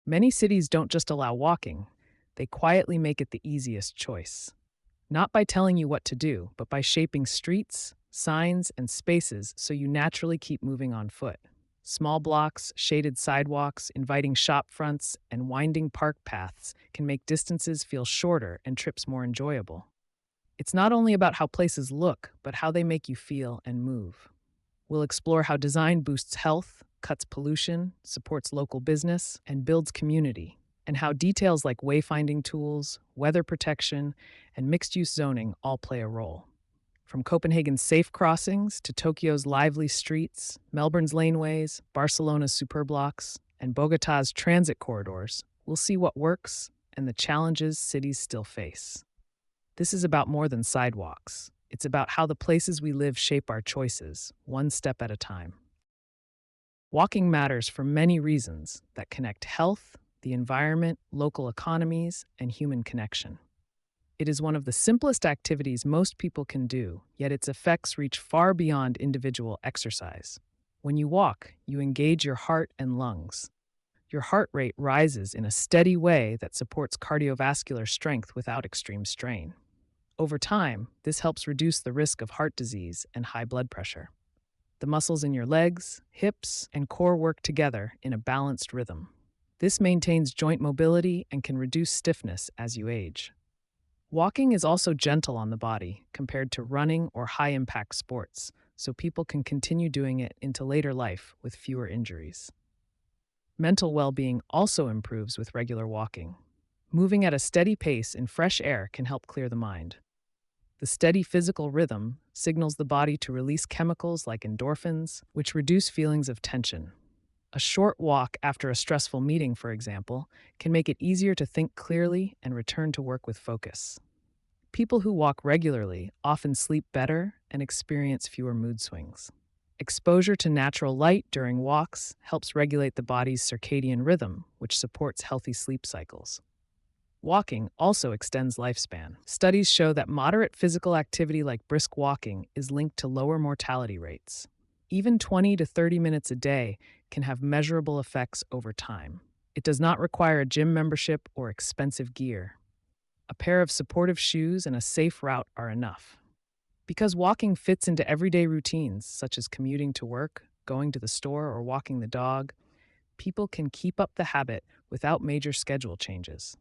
Many cities don't just allow walking, they quietly make it the easiest choice. Not by telling you what to do, but by shaping streets, signs, and spaces so you naturally keep moving on foot. Small blocks, shaded sidewalks, inviting shop fronts, and winding park paths can make distances feel shorter and trips more enjoyable. It's not only about how places look, but how they make you feel and move. We'll explore how design boosts health, cuts pollution, supports local business, and builds community, and how details like wayfinding tools, weather protection, and mixed use zoning all play a role. From Copenhagen's safe crossings to Tokyo's lively streets, Melbourne's laneways, Barcelona's superb blocks, and Bogota's transit corridors, we'll see what works and the challenges cities still face. This is about more than sidewalks. It's about how the places we live shape our choices, one step at a time. Walking matters for many reasons that connect health, the environment, local economies, and human connection. It is one of the simplest activities most people can do, yet its effects reach far beyond individual exercise. When you walk, you engage your heart and lungs. Your heart rate rises in a steady way that supports cardiovascular strength without extreme strain. Over time, this helps reduce the risk of heart disease and high blood pressure. The muscles in your legs, hips, and core work together in a balanced rhythm. This maintains joint mobility and can reduce stiffness as you age. Walking is also gentle on the body compared to running or high-impact sports, so people can continue doing it into later life with fewer injuries. Mental well-being also improves with regular walking. Moving at a steady pace in fresh air can help clear the mind. The steady physical rhythm signals the body to release chemicals like endorphins, which reduce feelings of tension. A short walk after a stressful meeting, for example, can make it easier to think clearly and return to work with focus. People who walk regularly often sleep better and experience fewer mood swings. Exposure to natural light during walks helps regulate the body's circadian rhythm, which supports healthy sleep cycles. Walking also extends lifespan. Studies show that moderate physical activity like brisk walking is linked to lower mortality rates. Even 20 to 30 minutes a day can have measurable effects over time. It does not require a gym membership or expensive gear. A pair of supportive shoes and a safe route are enough. Because walking fits into everyday routines, such as commuting to work, going to the store, or walking the dog, people can keep up the habit without major schedule changes.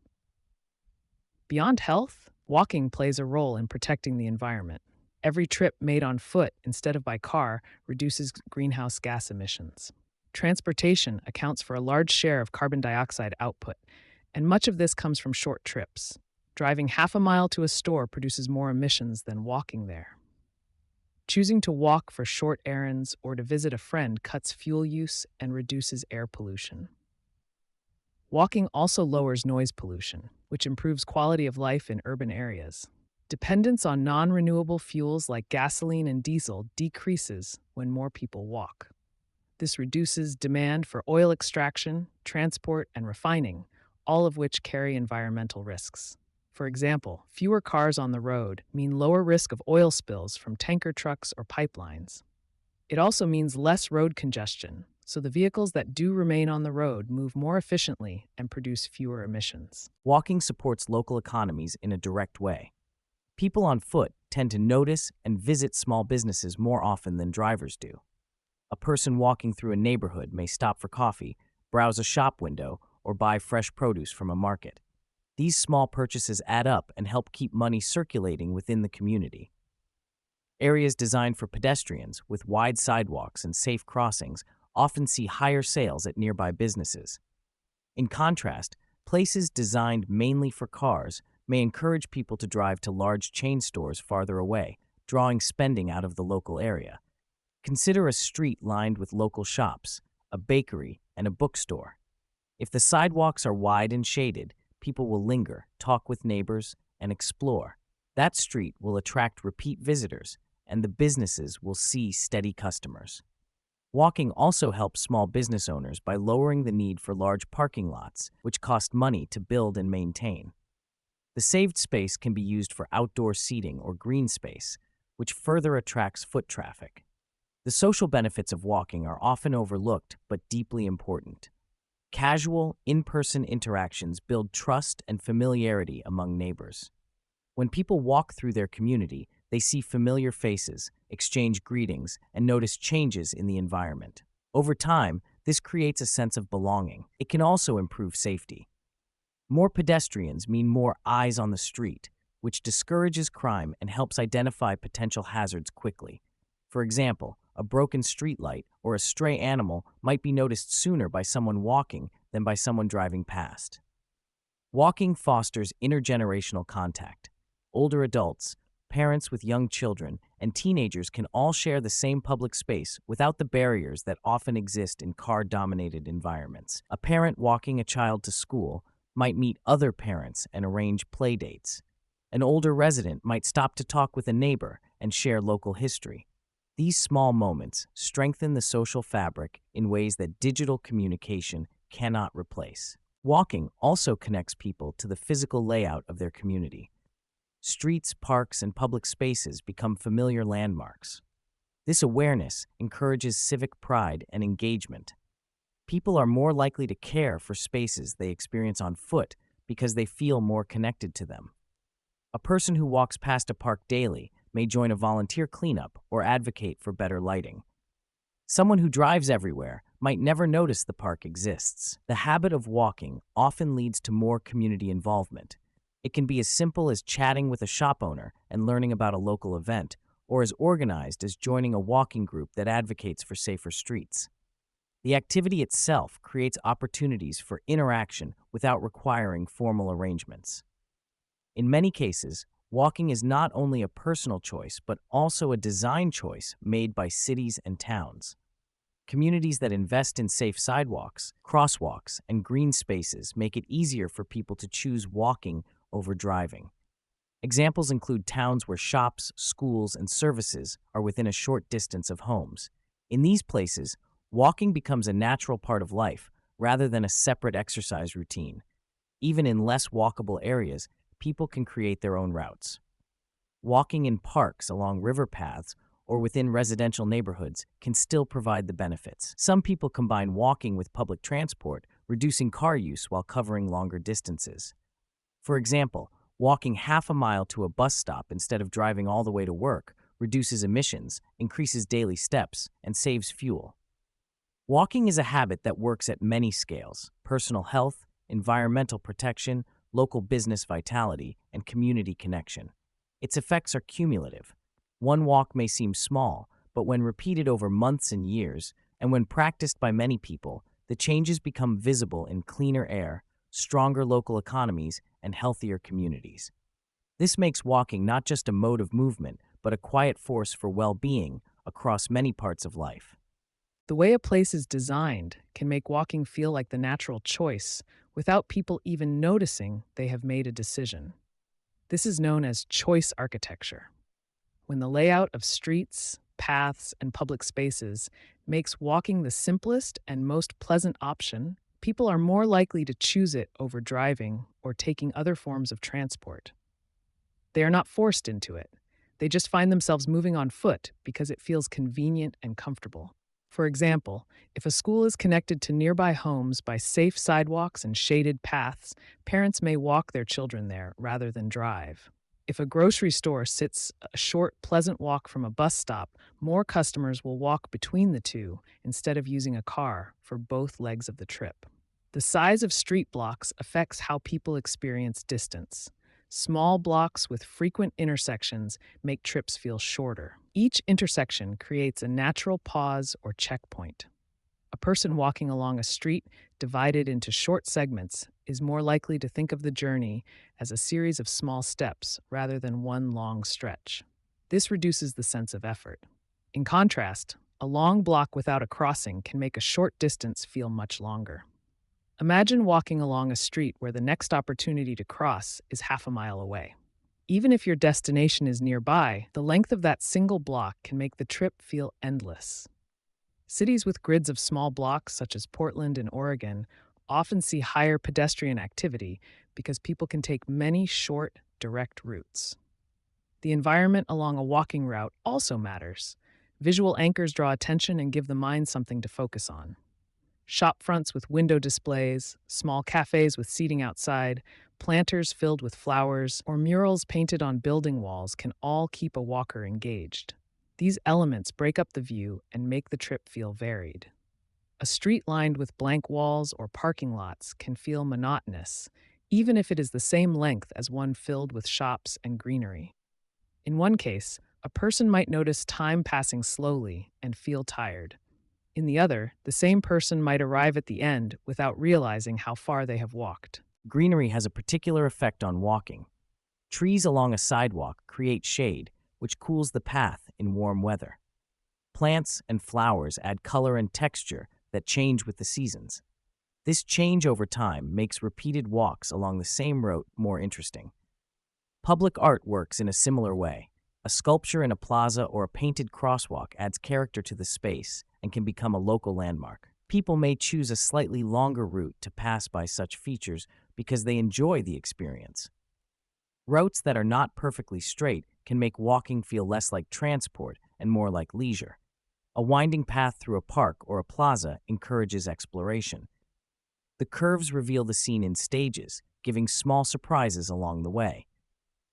Beyond health, walking plays a role in protecting the environment. Every trip made on foot instead of by car reduces greenhouse gas emissions. Transportation accounts for a large share of carbon dioxide output, and much of this comes from short trips. Driving half a mile to a store produces more emissions than walking there. Choosing to walk for short errands or to visit a friend cuts fuel use and reduces air pollution. Walking also lowers noise pollution, which improves quality of life in urban areas. Dependence on non-renewable fuels like gasoline and diesel decreases when more people walk. This reduces demand for oil extraction, transport, and refining, all of which carry environmental risks. For example, fewer cars on the road mean lower risk of oil spills from tanker trucks or pipelines. It also means less road congestion, so the vehicles that do remain on the road move more efficiently and produce fewer emissions. Walking supports local economies in a direct way. People on foot tend to notice and visit small businesses more often than drivers do. A person walking through a neighborhood may stop for coffee, browse a shop window, or buy fresh produce from a market. These small purchases add up and help keep money circulating within the community. Areas designed for pedestrians, with wide sidewalks and safe crossings, often see higher sales at nearby businesses. In contrast, places designed mainly for cars may encourage people to drive to large chain stores farther away, drawing spending out of the local area. Consider a street lined with local shops, a bakery, and a bookstore. If the sidewalks are wide and shaded, people will linger, talk with neighbors, and explore. That street will attract repeat visitors, and the businesses will see steady customers. Walking also helps small business owners by lowering the need for large parking lots, which cost money to build and maintain. The saved space can be used for outdoor seating or green space, which further attracts foot traffic. The social benefits of walking are often overlooked but deeply important. Casual, in-person interactions build trust and familiarity among neighbors. When people walk through their community, they see familiar faces, exchange greetings, and notice changes in the environment. Over time, this creates a sense of belonging. It can also improve safety. More pedestrians mean more eyes on the street, which discourages crime and helps identify potential hazards quickly. For example, a broken streetlight or a stray animal might be noticed sooner by someone walking than by someone driving past. Walking fosters intergenerational contact. Older adults, parents with young children, and teenagers can all share the same public space without the barriers that often exist in car-dominated environments. A parent walking a child to school might meet other parents and arrange play dates. An older resident might stop to talk with a neighbor and share local history. These small moments strengthen the social fabric in ways that digital communication cannot replace. Walking also connects people to the physical layout of their community. Streets, parks, and public spaces become familiar landmarks. This awareness encourages civic pride and engagement. People are more likely to care for spaces they experience on foot because they feel more connected to them. A person who walks past a park daily may join a volunteer cleanup or advocate for better lighting. Someone who drives everywhere might never notice the park exists. The habit of walking often leads to more community involvement. It can be as simple as chatting with a shop owner and learning about a local event, or as organized as joining a walking group that advocates for safer streets. The activity itself creates opportunities for interaction without requiring formal arrangements. In many cases, walking is not only a personal choice, but also a design choice made by cities and towns. Communities that invest in safe sidewalks, crosswalks, and green spaces make it easier for people to choose walking over driving. Examples include towns where shops, schools, and services are within a short distance of homes. In these places, walking becomes a natural part of life rather than a separate exercise routine. Even in less walkable areas, people can create their own routes. Walking in parks, along river paths, or within residential neighborhoods can still provide the benefits. Some people combine walking with public transport, reducing car use while covering longer distances. For example, walking half a mile to a bus stop instead of driving all the way to work reduces emissions, increases daily steps, and saves fuel. Walking is a habit that works at many scales: personal health, environmental protection, local business vitality, and community connection. Its effects are cumulative. One walk may seem small, but when repeated over months and years, and when practiced by many people, the changes become visible in cleaner air, stronger local economies, and healthier communities. This makes walking not just a mode of movement, but a quiet force for well-being across many parts of life. The way a place is designed can make walking feel like the natural choice without people even noticing they have made a decision. This is known as choice architecture. When the layout of streets, paths, and public spaces makes walking the simplest and most pleasant option, people are more likely to choose it over driving or taking other forms of transport. They are not forced into it. They just find themselves moving on foot because it feels convenient and comfortable. For example, if a school is connected to nearby homes by safe sidewalks and shaded paths, parents may walk their children there rather than drive. If a grocery store sits a short, pleasant walk from a bus stop, more customers will walk between the two instead of using a car for both legs of the trip. The size of street blocks affects how people experience distance. Small blocks with frequent intersections make trips feel shorter. Each intersection creates a natural pause or checkpoint. A person walking along a street divided into short segments is more likely to think of the journey as a series of small steps rather than one long stretch. This reduces the sense of effort. In contrast, a long block without a crossing can make a short distance feel much longer. Imagine walking along a street where the next opportunity to cross is half a mile away. Even if your destination is nearby, the length of that single block can make the trip feel endless. Cities with grids of small blocks, such as Portland and Oregon, often see higher pedestrian activity because people can take many short, direct routes. The environment along a walking route also matters. Visual anchors draw attention and give the mind something to focus on. Shop fronts with window displays, small cafes with seating outside, planters filled with flowers, or murals painted on building walls can all keep a walker engaged. These elements break up the view and make the trip feel varied. A street lined with blank walls or parking lots can feel monotonous, even if it is the same length as one filled with shops and greenery. In one case, a person might notice time passing slowly and feel tired. In the other, the same person might arrive at the end without realizing how far they have walked. Greenery has a particular effect on walking. Trees along a sidewalk create shade, which cools the path in warm weather. Plants and flowers add color and texture that change with the seasons. This change over time makes repeated walks along the same route more interesting. Public art works in a similar way. A sculpture in a plaza or a painted crosswalk adds character to the space and can become a local landmark. People may choose a slightly longer route to pass by such features because they enjoy the experience. Routes that are not perfectly straight can make walking feel less like transport and more like leisure. A winding path through a park or a plaza encourages exploration. The curves reveal the scene in stages, giving small surprises along the way.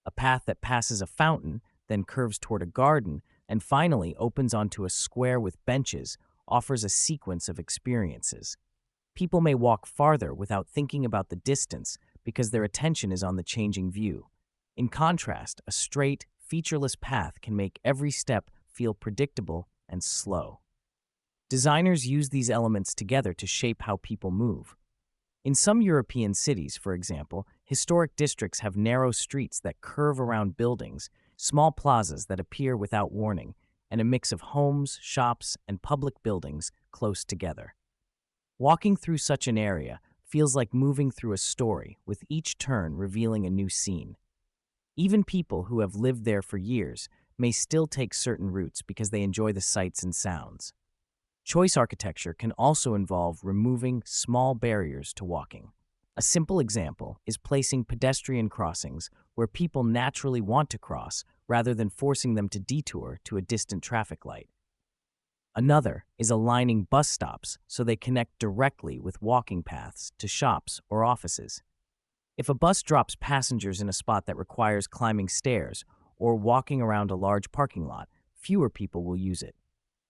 A path that passes a fountain, then curves toward a garden, and finally opens onto a square with benches offers a sequence of experiences. People may walk farther without thinking about the distance because their attention is on the changing view. In contrast, a straight, featureless path can make every step feel predictable and slow. Designers use these elements together to shape how people move. In some European cities, for example, historic districts have narrow streets that curve around buildings, small plazas that appear without warning, and a mix of homes, shops, and public buildings close together. Walking through such an area feels like moving through a story, with each turn revealing a new scene. Even people who have lived there for years may still take certain routes because they enjoy the sights and sounds. Choice architecture can also involve removing small barriers to walking. A simple example is placing pedestrian crossings where people naturally want to cross rather than forcing them to detour to a distant traffic light. Another is aligning bus stops so they connect directly with walking paths to shops or offices. If a bus drops passengers in a spot that requires climbing stairs or walking around a large parking lot, fewer people will use it.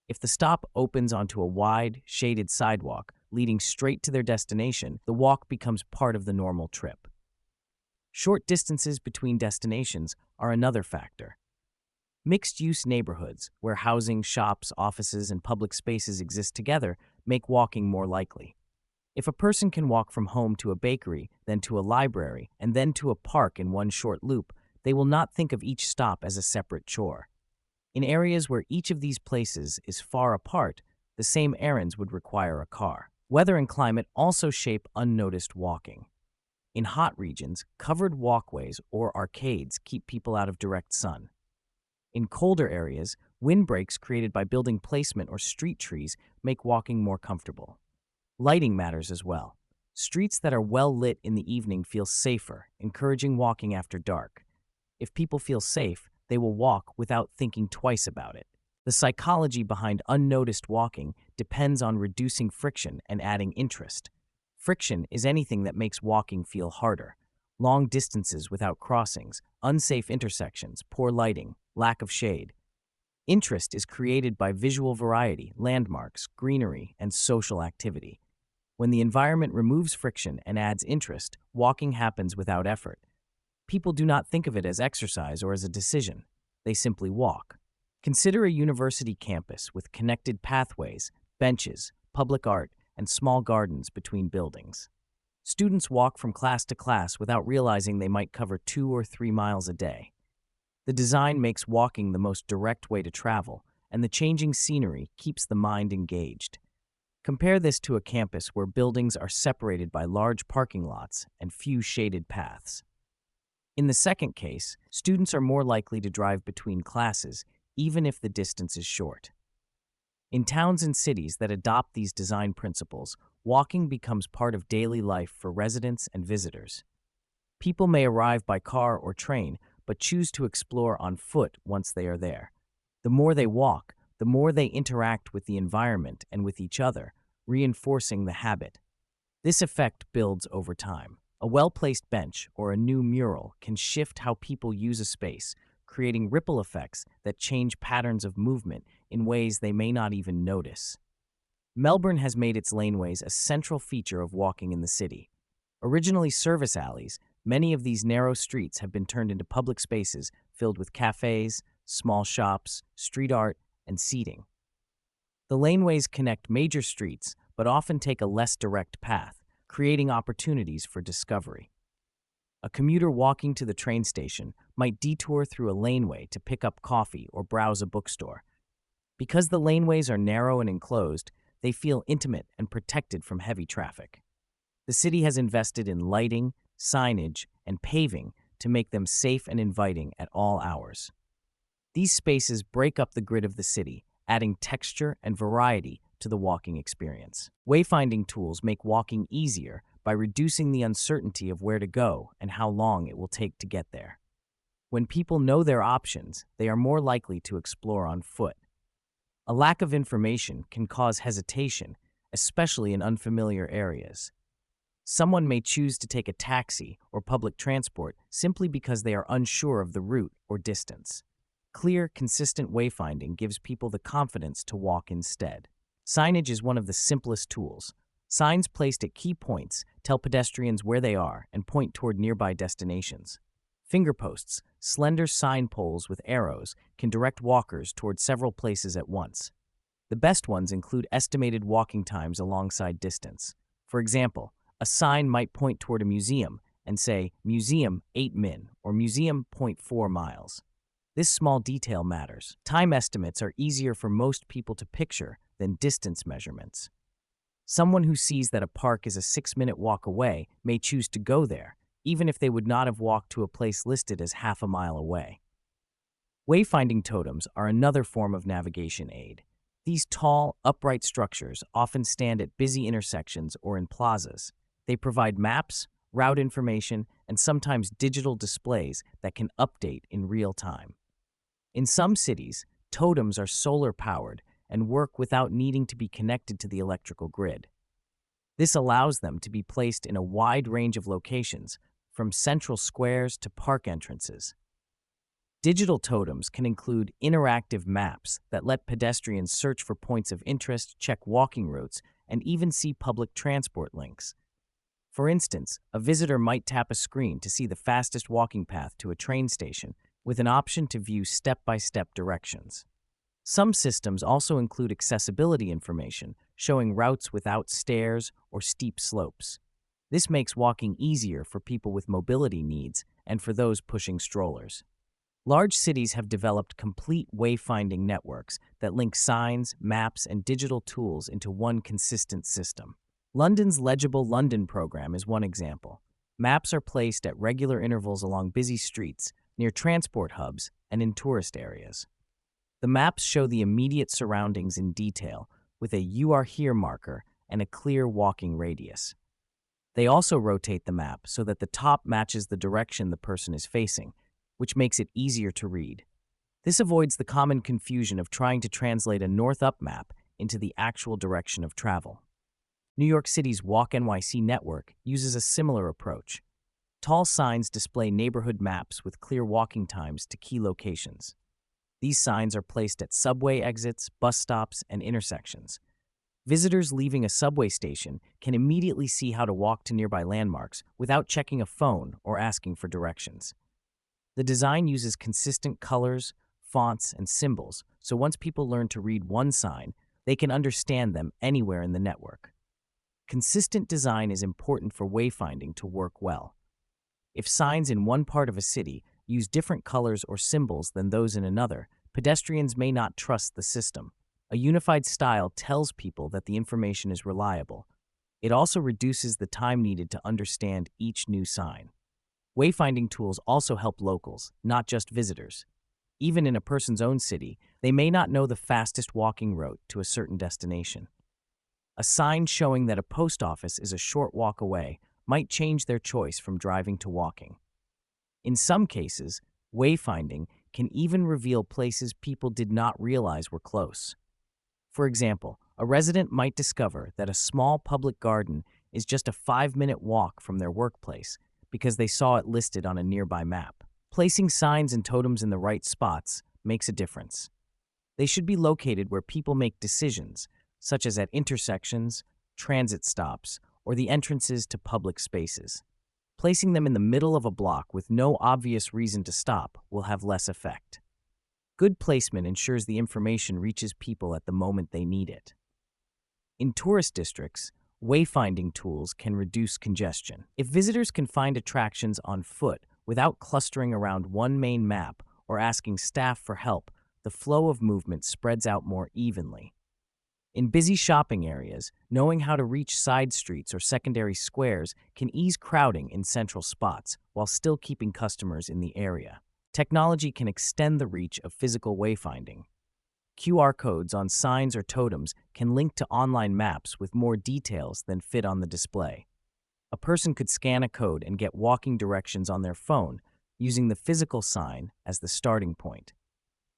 If the stop opens onto a wide, shaded sidewalk leading straight to their destination, the walk becomes part of the normal trip. Short distances between destinations are another factor. Mixed-use neighborhoods, where housing, shops, offices, and public spaces exist together, make walking more likely. If a person can walk from home to a bakery, then to a library, and then to a park in one short loop, they will not think of each stop as a separate chore. In areas where each of these places is far apart, the same errands would require a car. Weather and climate also shape unnoticed walking. In hot regions, covered walkways or arcades keep people out of direct sun. In colder areas, windbreaks created by building placement or street trees make walking more comfortable. Lighting matters as well. Streets that are well lit in the evening feel safer, encouraging walking after dark. If people feel safe, they will walk without thinking twice about it. The psychology behind unnoticed walking depends on reducing friction and adding interest. Friction is anything that makes walking feel harder. Long distances without crossings, unsafe intersections, poor lighting, lack of shade. Interest is created by visual variety, landmarks, greenery, and social activity. When the environment removes friction and adds interest, walking happens without effort. People do not think of it as exercise or as a decision. They simply walk. Consider a university campus with connected pathways, benches, public art, and small gardens between buildings. Students walk from class to class without realizing they might cover 2 or 3 miles a day. The design makes walking the most direct way to travel, and the changing scenery keeps the mind engaged. Compare this to a campus where buildings are separated by large parking lots and few shaded paths. In the second case, students are more likely to drive between classes, even if the distance is short. In towns and cities that adopt these design principles, walking becomes part of daily life for residents and visitors. People may arrive by car or train, but choose to explore on foot once they are there. The more they walk, the more they interact with the environment and with each other, reinforcing the habit. This effect builds over time. A well-placed bench or a new mural can shift how people use a space, creating ripple effects that change patterns of movement in ways they may not even notice. Melbourne has made its laneways a central feature of walking in the city. Originally service alleys, many of these narrow streets have been turned into public spaces filled with cafes, small shops, street art, and seating. The laneways connect major streets, but often take a less direct path, creating opportunities for discovery. A commuter walking to the train station might detour through a laneway to pick up coffee or browse a bookstore. Because the laneways are narrow and enclosed, they feel intimate and protected from heavy traffic. The city has invested in lighting, signage, and paving to make them safe and inviting at all hours. These spaces break up the grid of the city, adding texture and variety to the walking experience. Wayfinding tools make walking easier by reducing the uncertainty of where to go and how long it will take to get there. When people know their options, they are more likely to explore on foot. A lack of information can cause hesitation, especially in unfamiliar areas. Someone may choose to take a taxi or public transport simply because they are unsure of the route or distance. Clear, consistent wayfinding gives people the confidence to walk instead. Signage is one of the simplest tools. Signs placed at key points tell pedestrians where they are and point toward nearby destinations. Fingerposts, slender sign poles with arrows, can direct walkers toward several places at once. The best ones include estimated walking times alongside distance. For example, a sign might point toward a museum and say, Museum 8 min or Museum 0.4 miles. This small detail matters. Time estimates are easier for most people to picture than distance measurements. Someone who sees that a park is a 6-minute walk away may choose to go there, even if they would not have walked to a place listed as half a mile away. Wayfinding totems are another form of navigation aid. These tall, upright structures often stand at busy intersections or in plazas. They provide maps, route information, and sometimes digital displays that can update in real time. In some cities, totems are solar-powered and work without needing to be connected to the electrical grid. This allows them to be placed in a wide range of locations, from central squares to park entrances. Digital totems can include interactive maps that let pedestrians search for points of interest, check walking routes, and even see public transport links. For instance, a visitor might tap a screen to see the fastest walking path to a train station, with an option to view step-by-step directions. Some systems also include accessibility information, showing routes without stairs or steep slopes. This makes walking easier for people with mobility needs and for those pushing strollers. Large cities have developed complete wayfinding networks that link signs, maps, and digital tools into one consistent system. London's Legible London program is one example. Maps are placed at regular intervals along busy streets, near transport hubs, and in tourist areas. The maps show the immediate surroundings in detail, with a "You are here" marker and a clear walking radius. They also rotate the map so that the top matches the direction the person is facing, which makes it easier to read. This avoids the common confusion of trying to translate a north-up map into the actual direction of travel. New York City's WalkNYC network uses a similar approach. Tall signs display neighborhood maps with clear walking times to key locations. These signs are placed at subway exits, bus stops, and intersections. Visitors leaving a subway station can immediately see how to walk to nearby landmarks without checking a phone or asking for directions. The design uses consistent colors, fonts, and symbols, so once people learn to read one sign, they can understand them anywhere in the network. Consistent design is important for wayfinding to work well. If signs in one part of a city use different colors or symbols than those in another, pedestrians may not trust the system. A unified style tells people that the information is reliable. It also reduces the time needed to understand each new sign. Wayfinding tools also help locals, not just visitors. Even in a person's own city, they may not know the fastest walking route to a certain destination. A sign showing that a post office is a short walk away might change their choice from driving to walking. In some cases, wayfinding can even reveal places people did not realize were close. For example, A resident might discover that a small public garden is just a 5-minute walk from their workplace because they saw it listed on a nearby map. Placing signs and totems in the right spots makes a difference. They should be located where people make decisions, such as at intersections, transit stops, or the entrances to public spaces. Placing them in the middle of a block with no obvious reason to stop will have less effect. Good placement ensures the information reaches people at the moment they need it. In tourist districts, wayfinding tools can reduce congestion. If visitors can find attractions on foot without clustering around one main map or asking staff for help, the flow of movement spreads out more evenly. In busy shopping areas, knowing how to reach side streets or secondary squares can ease crowding in central spots while still keeping customers in the area. Technology can extend the reach of physical wayfinding. QR codes on signs or totems can link to online maps with more details than fit on the display. A person could scan a code and get walking directions on their phone, using the physical sign as the starting point.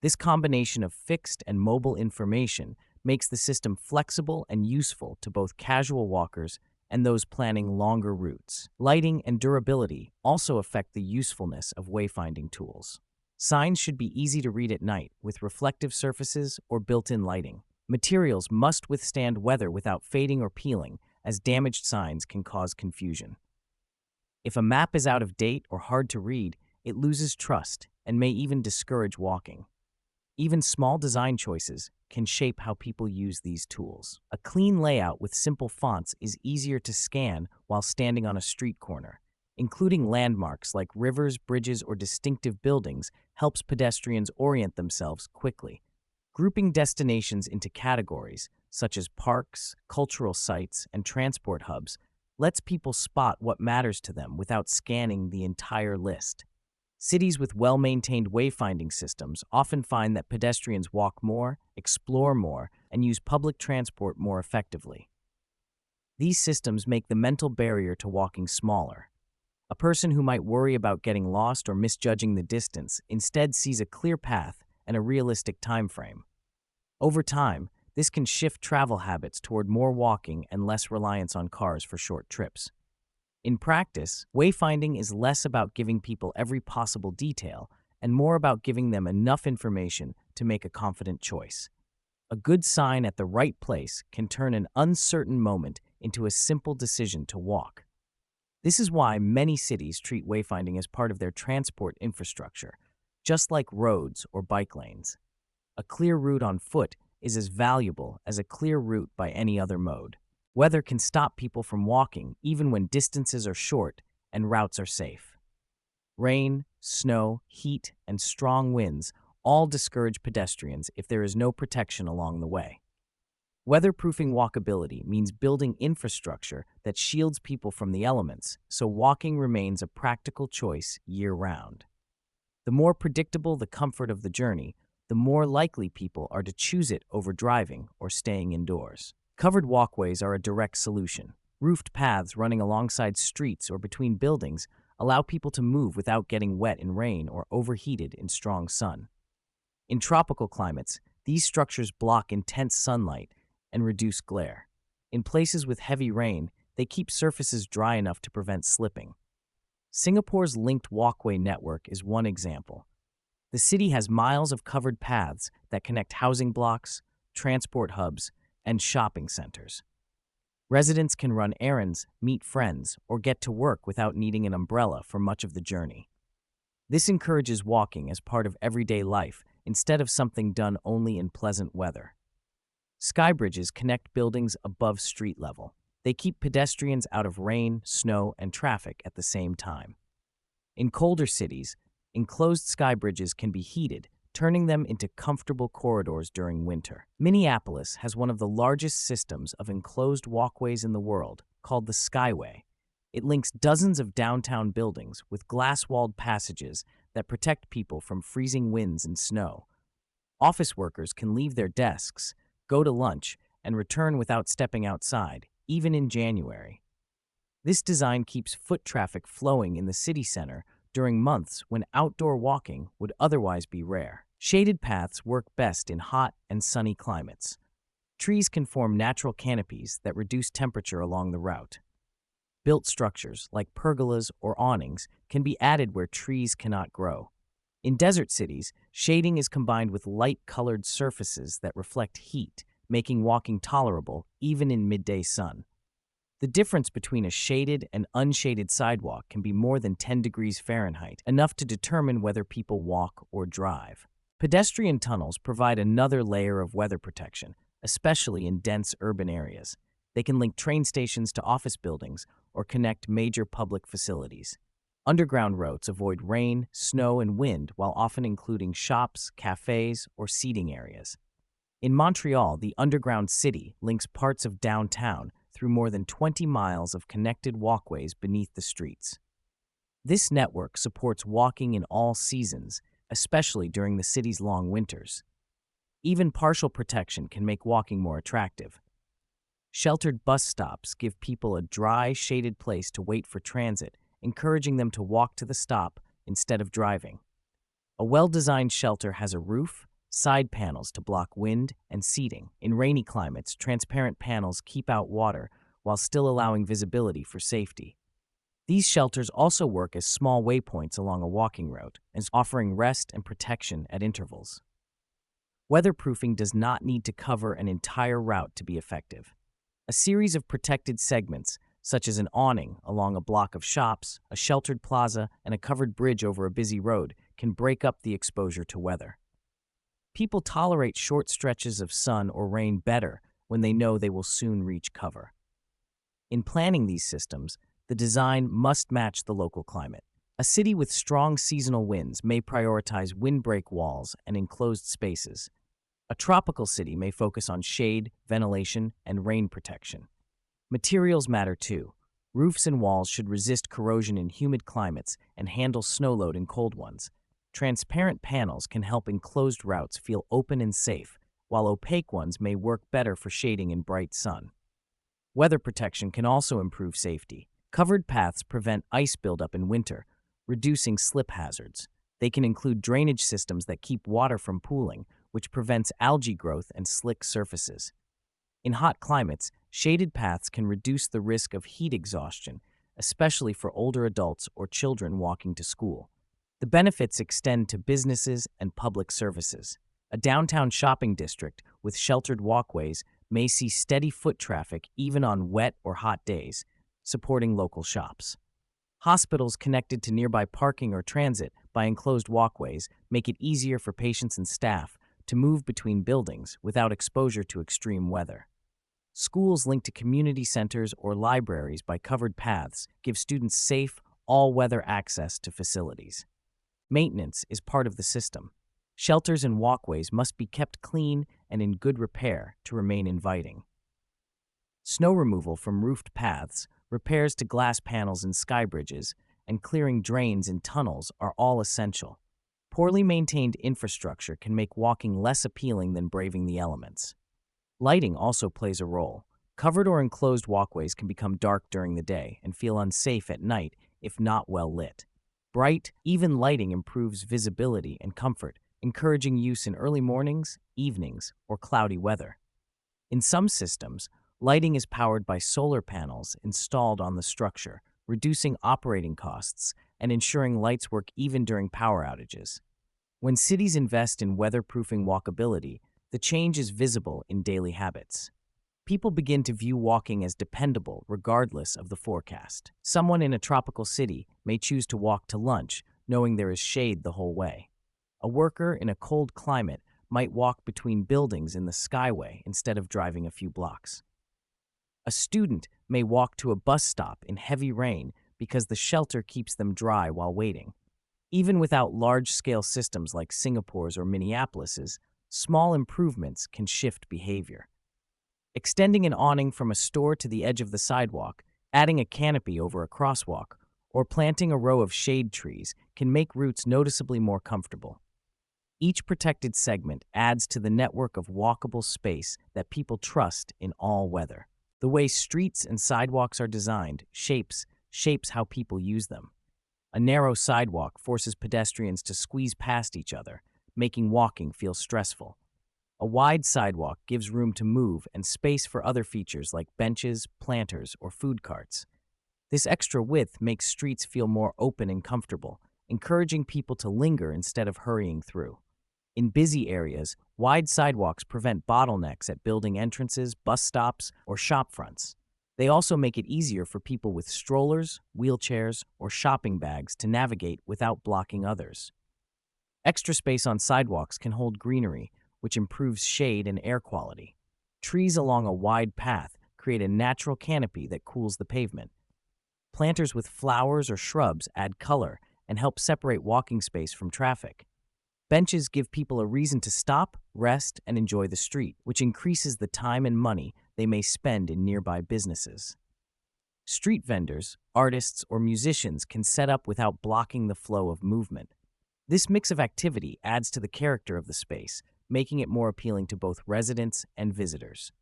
This combination of fixed and mobile information makes the system flexible and useful to both casual walkers and those planning longer routes. Lighting and durability also affect the usefulness of wayfinding tools. Signs should be easy to read at night with reflective surfaces or built-in lighting. Materials must withstand weather without fading or peeling, as damaged signs can cause confusion. If a map is out of date or hard to read, it loses trust and may even discourage walking. Even small design choices can shape how people use these tools. A clean layout with simple fonts is easier to scan while standing on a street corner. Including landmarks like rivers, bridges, or distinctive buildings helps pedestrians orient themselves quickly. Grouping destinations into categories, such as parks, cultural sites, and transport hubs, lets people spot what matters to them without scanning the entire list. Cities with well-maintained wayfinding systems often find that pedestrians walk more, explore more, and use public transport more effectively. These systems make the mental barrier to walking smaller. A person who might worry about getting lost or misjudging the distance instead sees a clear path and a realistic time frame. Over time, this can shift travel habits toward more walking and less reliance on cars for short trips. In practice, wayfinding is less about giving people every possible detail and more about giving them enough information to make a confident choice. A good sign at the right place can turn an uncertain moment into a simple decision to walk. This is why many cities treat wayfinding as part of their transport infrastructure, just like roads or bike lanes. A clear route on foot is as valuable as a clear route by any other mode. Weather can stop people from walking even when distances are short and routes are safe. Rain, snow, heat, and strong winds all discourage pedestrians if there is no protection along the way. Weatherproofing walkability means building infrastructure that shields people from the elements, so walking remains a practical choice year-round. The more predictable the comfort of the journey, the more likely people are to choose it over driving or staying indoors. Covered walkways are a direct solution. Roofed paths running alongside streets or between buildings allow people to move without getting wet in rain or overheated in strong sun. In tropical climates, these structures block intense sunlight and reduce glare. In places with heavy rain, they keep surfaces dry enough to prevent slipping. Singapore's linked walkway network is one example. The city has miles of covered paths that connect housing blocks, transport hubs, and shopping centers. Residents can run errands, meet friends, or get to work without needing an umbrella for much of the journey. This encourages walking as part of everyday life instead of something done only in pleasant weather. Skybridges connect buildings above street level. They keep pedestrians out of rain, snow, and traffic at the same time. In colder cities, enclosed skybridges can be heated, turning them into comfortable corridors during winter. Minneapolis has one of the largest systems of enclosed walkways in the world, called the Skyway. It links dozens of downtown buildings with glass-walled passages that protect people from freezing winds and snow. Office workers can leave their desks, go to lunch, and return without stepping outside, even in January. This design keeps foot traffic flowing in the city center during months when outdoor walking would otherwise be rare. Shaded paths work best in hot and sunny climates. Trees can form natural canopies that reduce temperature along the route. Built structures, like pergolas or awnings, can be added where trees cannot grow. In desert cities, shading is combined with light-colored surfaces that reflect heat, making walking tolerable even in midday sun. The difference between a shaded and unshaded sidewalk can be more than 10 degrees Fahrenheit, enough to determine whether people walk or drive. Pedestrian tunnels provide another layer of weather protection, especially in dense urban areas. They can link train stations to office buildings or connect major public facilities. Underground routes avoid rain, snow, and wind while often including shops, cafes, or seating areas. In Montreal, the underground city links parts of downtown through more than 20 miles of connected walkways beneath the streets. This network supports walking in all seasons, especially during the city's long winters. Even partial protection can make walking more attractive. Sheltered bus stops give people a dry, shaded place to wait for transit, encouraging them to walk to the stop instead of driving. A well-designed shelter has a roof, side panels to block wind, and seating. In rainy climates, transparent panels keep out water while still allowing visibility for safety. These shelters also work as small waypoints along a walking route, offering rest and protection at intervals. Weatherproofing does not need to cover an entire route to be effective. A series of protected segments, such as an awning along a block of shops, a sheltered plaza, and a covered bridge over a busy road, can break up the exposure to weather. People tolerate short stretches of sun or rain better when they know they will soon reach cover. In planning these systems, the design must match the local climate. A city with strong seasonal winds may prioritize windbreak walls and enclosed spaces. A tropical city may focus on shade, ventilation, and rain protection. Materials matter too. Roofs and walls should resist corrosion in humid climates and handle snow load in cold ones. Transparent panels can help enclosed routes feel open and safe, while opaque ones may work better for shading in bright sun. Weather protection can also improve safety. Covered paths prevent ice buildup in winter, reducing slip hazards. They can include drainage systems that keep water from pooling, which prevents algae growth and slick surfaces. In hot climates, shaded paths can reduce the risk of heat exhaustion, especially for older adults or children walking to school. The benefits extend to businesses and public services. A downtown shopping district with sheltered walkways may see steady foot traffic even on wet or hot days, supporting local shops. Hospitals connected to nearby parking or transit by enclosed walkways make it easier for patients and staff to move between buildings without exposure to extreme weather. Schools linked to community centers or libraries by covered paths give students safe, all-weather access to facilities. Maintenance is part of the system. Shelters and walkways must be kept clean and in good repair to remain inviting. Snow removal from roofed paths, repairs to glass panels in skybridges, and clearing drains in tunnels are all essential. Poorly maintained infrastructure can make walking less appealing than braving the elements. Lighting also plays a role. Covered or enclosed walkways can become dark during the day and feel unsafe at night if not well lit. Bright, even lighting improves visibility and comfort, encouraging use in early mornings, evenings, or cloudy weather. In some systems, lighting is powered by solar panels installed on the structure, reducing operating costs and ensuring lights work even during power outages. When cities invest in weatherproofing walkability, the change is visible in daily habits. People begin to view walking as dependable regardless of the forecast. Someone in a tropical city may choose to walk to lunch, knowing there is shade the whole way. A worker in a cold climate might walk between buildings in the skyway instead of driving a few blocks. A student may walk to a bus stop in heavy rain because the shelter keeps them dry while waiting. Even without large-scale systems like Singapore's or Minneapolis's, small improvements can shift behavior. Extending an awning from a store to the edge of the sidewalk, adding a canopy over a crosswalk, or planting a row of shade trees can make routes noticeably more comfortable. Each protected segment adds to the network of walkable space that people trust in all weather. The way streets and sidewalks are designed shapes how people use them. A narrow sidewalk forces pedestrians to squeeze past each other, making walking feel stressful. A wide sidewalk gives room to move and space for other features like benches, planters, or food carts. This extra width makes streets feel more open and comfortable, encouraging people to linger instead of hurrying through. In busy areas, wide sidewalks prevent bottlenecks at building entrances, bus stops, or shop fronts. They also make it easier for people with strollers, wheelchairs, or shopping bags to navigate without blocking others. Extra space on sidewalks can hold greenery, which improves shade and air quality. Trees along a wide path create a natural canopy that cools the pavement. Planters with flowers or shrubs add color and help separate walking space from traffic. Benches give people a reason to stop, rest, and enjoy the street, which increases the time and money they may spend in nearby businesses. Street vendors, artists, or musicians can set up without blocking the flow of movement. This mix of activity adds to the character of the space, making it more appealing to both residents and visitors.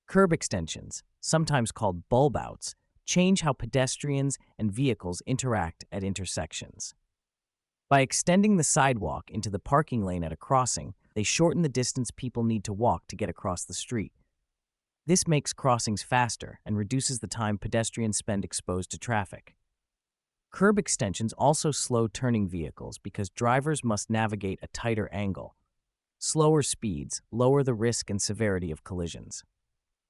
Curb extensions, sometimes called bulb outs, change how pedestrians and vehicles interact at intersections. By extending the sidewalk into the parking lane at a crossing, they shorten the distance people need to walk to get across the street. This makes crossings faster and reduces the time pedestrians spend exposed to traffic. Curb extensions also slow turning vehicles because drivers must navigate a tighter angle. Slower speeds lower the risk and severity of collisions.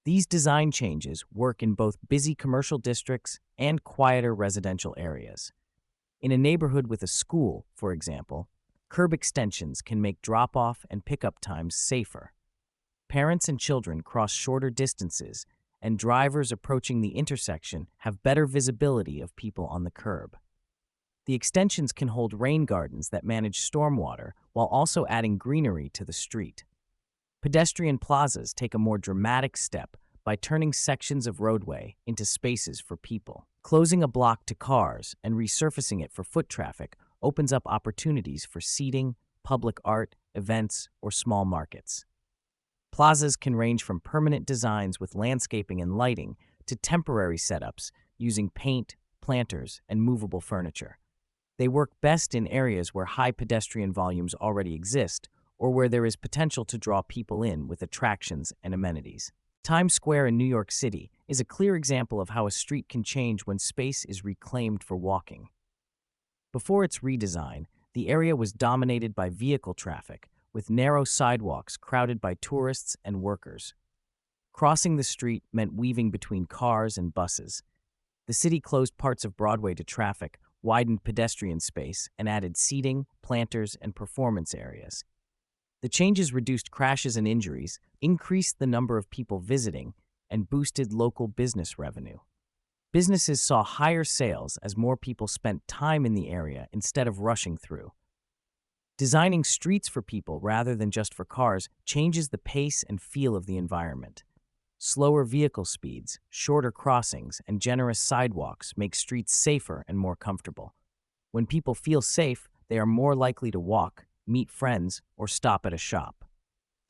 These design changes work in both busy commercial districts and quieter residential areas. In a neighborhood with a school, for example, curb extensions can make drop-off and pickup times safer. Parents and children cross shorter distances, and drivers approaching the intersection have better visibility of people on the curb. The extensions can hold rain gardens that manage stormwater while also adding greenery to the street. Pedestrian plazas take a more dramatic step by turning sections of roadway into spaces for people. Closing a block to cars and resurfacing it for foot traffic opens up opportunities for seating, public art, events, or small markets. Plazas can range from permanent designs with landscaping and lighting to temporary setups using paint, planters, and movable furniture. They work best in areas where high pedestrian volumes already exist or where there is potential to draw people in with attractions and amenities. Times Square in New York City is a clear example of how a street can change when space is reclaimed for walking. Before its redesign, the area was dominated by vehicle traffic, with narrow sidewalks crowded by tourists and workers. Crossing the street meant weaving between cars and buses. The city closed parts of Broadway to traffic, widened pedestrian space, and added seating, planters, and performance areas. The changes reduced crashes and injuries, increased the number of people visiting, and boosted local business revenue. Businesses saw higher sales as more people spent time in the area instead of rushing through. Designing streets for people rather than just for cars changes the pace and feel of the environment. Slower vehicle speeds, shorter crossings, and generous sidewalks make streets safer and more comfortable. When people feel safe, they are more likely to walk, meet friends, or stop at a shop.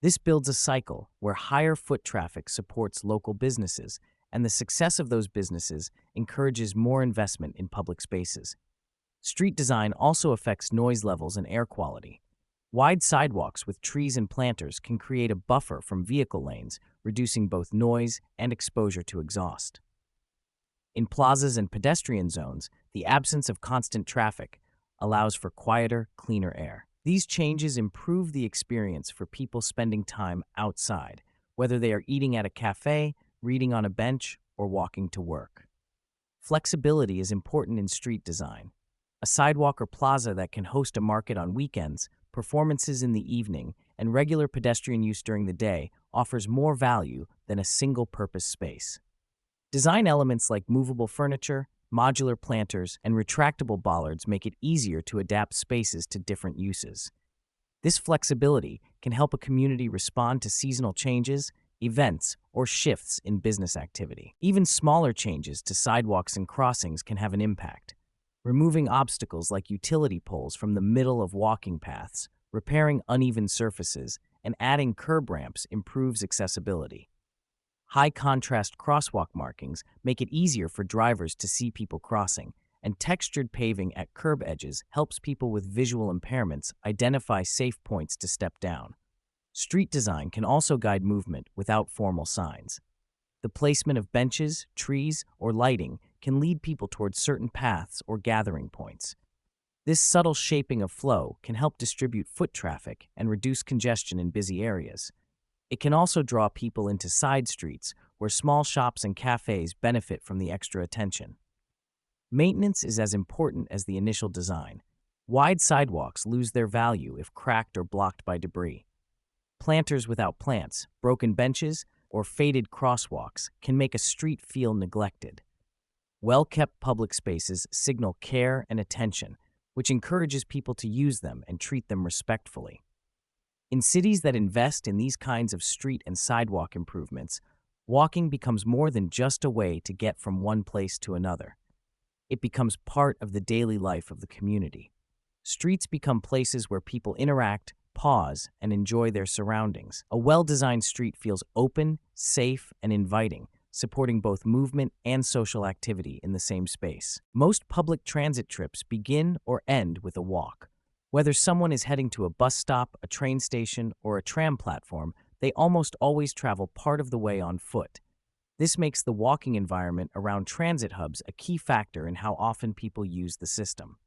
This builds a cycle where higher foot traffic supports local businesses, and the success of those businesses encourages more investment in public spaces. Street design also affects noise levels and air quality. Wide sidewalks with trees and planters can create a buffer from vehicle lanes, reducing both noise and exposure to exhaust. In plazas and pedestrian zones, the absence of constant traffic allows for quieter, cleaner air. These changes improve the experience for people spending time outside, whether they are eating at a cafe, reading on a bench, or walking to work. Flexibility is important in street design. A sidewalk or plaza that can host a market on weekends, performances in the evening, and regular pedestrian use during the day offers more value than a single-purpose space. Design elements like movable furniture, modular planters, and retractable bollards make it easier to adapt spaces to different uses. This flexibility can help a community respond to seasonal changes, events, or shifts in business activity. Even smaller changes to sidewalks and crossings can have an impact. Removing obstacles like utility poles from the middle of walking paths, repairing uneven surfaces, and adding curb ramps improves accessibility. High-contrast crosswalk markings make it easier for drivers to see people crossing, and textured paving at curb edges helps people with visual impairments identify safe points to step down. Street design can also guide movement without formal signs. The placement of benches, trees, or lighting can lead people towards certain paths or gathering points. This subtle shaping of flow can help distribute foot traffic and reduce congestion in busy areas. It can also draw people into side streets where small shops and cafes benefit from the extra attention. Maintenance is as important as the initial design. Wide sidewalks lose their value if cracked or blocked by debris. Planters without plants, broken benches, or faded crosswalks can make a street feel neglected. Well-kept public spaces signal care and attention, which encourages people to use them and treat them respectfully. In cities that invest in these kinds of street and sidewalk improvements, walking becomes more than just a way to get from one place to another. It becomes part of the daily life of the community. Streets become places where people interact, pause, and enjoy their surroundings. A well-designed street feels open, safe, and inviting, supporting both movement and social activity in the same space. Most public transit trips begin or end with a walk. Whether someone is heading to a bus stop, a train station, or a tram platform, they almost always travel part of the way on foot. This makes the walking environment around transit hubs a key factor in how often people use the system.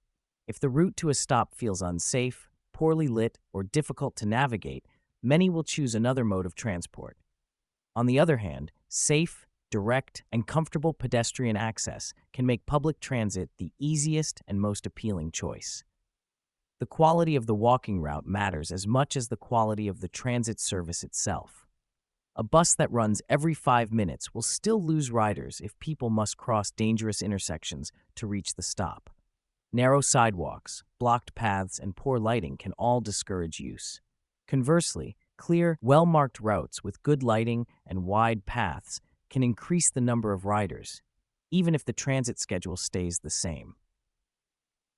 If the route to a stop feels unsafe, poorly lit, or difficult to navigate, many will choose another mode of transport. On the other hand, safe, direct, and comfortable pedestrian access can make public transit the easiest and most appealing choice. The quality of the walking route matters as much as the quality of the transit service itself. A bus that runs every 5 minutes will still lose riders if people must cross dangerous intersections to reach the stop. Narrow sidewalks, blocked paths, and poor lighting can all discourage use. Conversely, clear, well-marked routes with good lighting and wide paths can increase the number of riders, even if the transit schedule stays the same.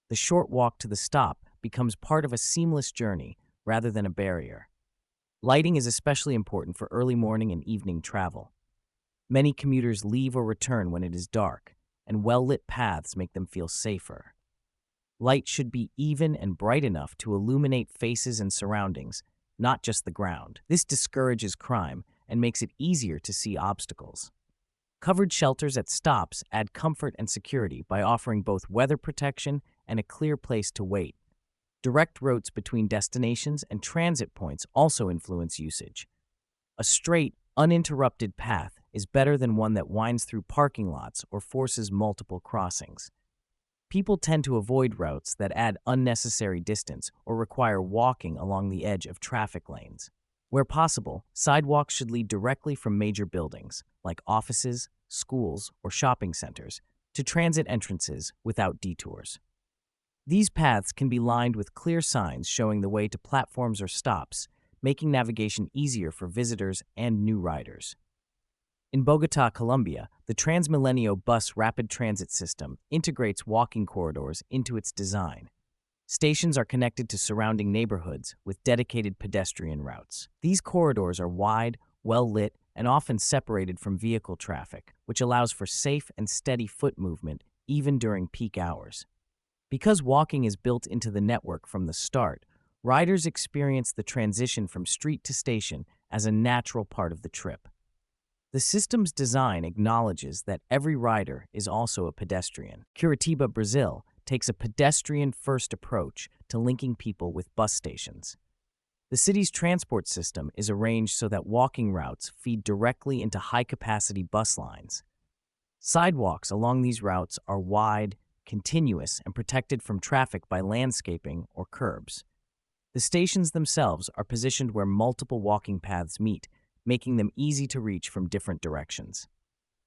The short walk to the stop becomes part of a seamless journey rather than a barrier. Lighting is especially important for early morning and evening travel. Many commuters leave or return when it is dark, and well-lit paths make them feel safer. Light should be even and bright enough to illuminate faces and surroundings, not just the ground. This discourages crime and makes it easier to see obstacles. Covered shelters at stops add comfort and security by offering both weather protection and a clear place to wait. Direct routes between destinations and transit points also influence usage. A straight, uninterrupted path is better than one that winds through parking lots or forces multiple crossings. People tend to avoid routes that add unnecessary distance or require walking along the edge of traffic lanes. Where possible, sidewalks should lead directly from major buildings, like offices, schools, or shopping centers, to transit entrances without detours. These paths can be lined with clear signs showing the way to platforms or stops, making navigation easier for visitors and new riders. In Bogotá, Colombia, the Transmilenio bus rapid transit system integrates walking corridors into its design. Stations are connected to surrounding neighborhoods with dedicated pedestrian routes. These corridors are wide, well-lit, and often separated from vehicle traffic, which allows for safe and steady foot movement even during peak hours. Because walking is built into the network from the start, riders experience the transition from street to station as a natural part of the trip. The system's design acknowledges that every rider is also a pedestrian. Curitiba, Brazil, takes a pedestrian-first approach to linking people with bus stations. The city's transport system is arranged so that walking routes feed directly into high-capacity bus lines. Sidewalks along these routes are wide, continuous, and protected from traffic by landscaping or curbs. The stations themselves are positioned where multiple walking paths meet, making them easy to reach from different directions.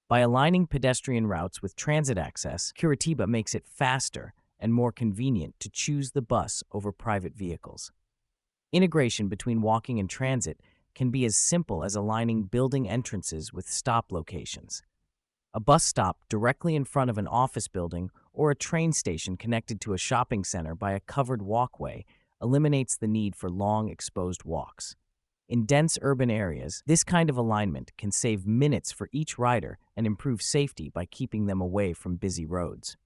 By aligning pedestrian routes with transit access, Curitiba makes it faster and more convenient to choose the bus over private vehicles. Integration between walking and transit can be as simple as aligning building entrances with stop locations. A bus stop directly in front of an office building or a train station connected to a shopping center by a covered walkway eliminates the need for long, exposed walks. In dense urban areas, this kind of alignment can save minutes for each rider and improve safety by keeping them away from busy roads.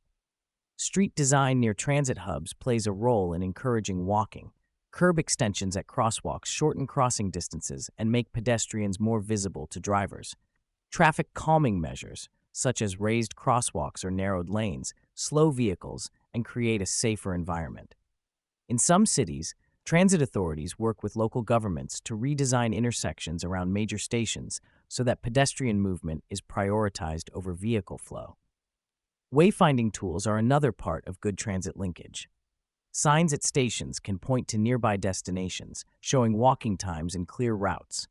Street design near transit hubs plays a role in encouraging walking. Curb extensions at crosswalks shorten crossing distances and make pedestrians more visible to drivers. Traffic calming measures, such as raised crosswalks or narrowed lanes, slow vehicles and create a safer environment. In some cities, transit authorities work with local governments to redesign intersections around major stations so that pedestrian movement is prioritized over vehicle flow. Wayfinding tools are another part of good transit linkage. Signs at stations can point to nearby destinations, showing walking times and clear routes.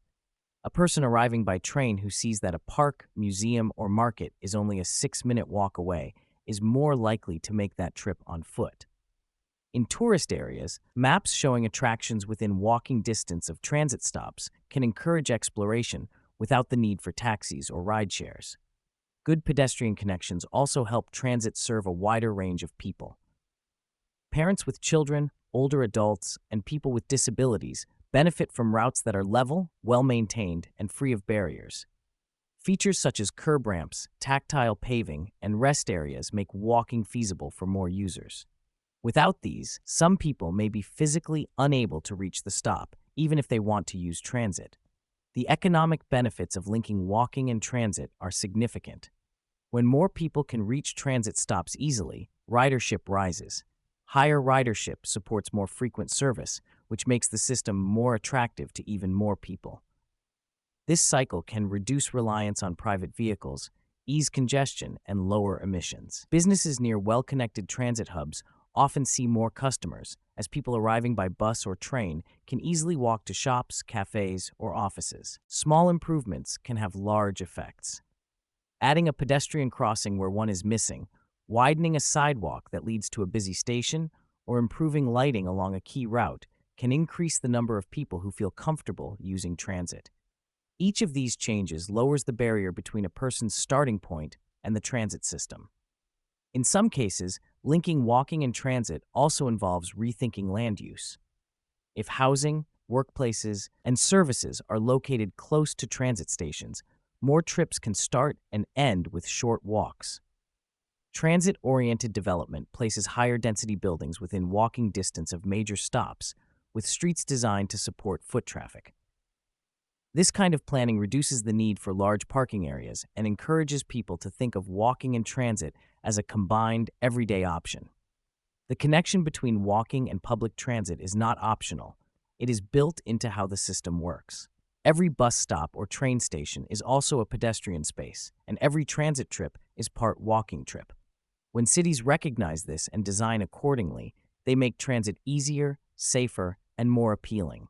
A person arriving by train who sees that a park, museum, or market is only a 6-minute walk away is more likely to make that trip on foot. In tourist areas, maps showing attractions within walking distance of transit stops can encourage exploration without the need for taxis or ride shares. Good pedestrian connections also help transit serve a wider range of people. Parents with children, older adults, and people with disabilities benefit from routes that are level, well-maintained, and free of barriers. Features such as curb ramps, tactile paving, and rest areas make walking feasible for more users. Without these, some people may be physically unable to reach the stop, even if they want to use transit. The economic benefits of linking walking and transit are significant. When more people can reach transit stops easily, ridership rises. Higher ridership supports more frequent service, which makes the system more attractive to even more people. This cycle can reduce reliance on private vehicles, ease congestion, and lower emissions. Businesses near well-connected transit hubs often see more customers, as people arriving by bus or train can easily walk to shops, cafes, or offices. Small improvements can have large effects. Adding a pedestrian crossing where one is missing, widening a sidewalk that leads to a busy station, or improving lighting along a key route can increase the number of people who feel comfortable using transit. Each of these changes lowers the barrier between a person's starting point and the transit system. In some cases, linking walking and transit also involves rethinking land use. If housing, workplaces, and services are located close to transit stations, more trips can start and end with short walks. Transit-oriented development places higher density buildings within walking distance of major stops, with streets designed to support foot traffic. This kind of planning reduces the need for large parking areas and encourages people to think of walking and transit as a combined, everyday option. The connection between walking and public transit is not optional. It is built into how the system works. Every bus stop or train station is also a pedestrian space, and every transit trip is part walking trip. When cities recognize this and design accordingly, they make transit easier, safer, and more appealing.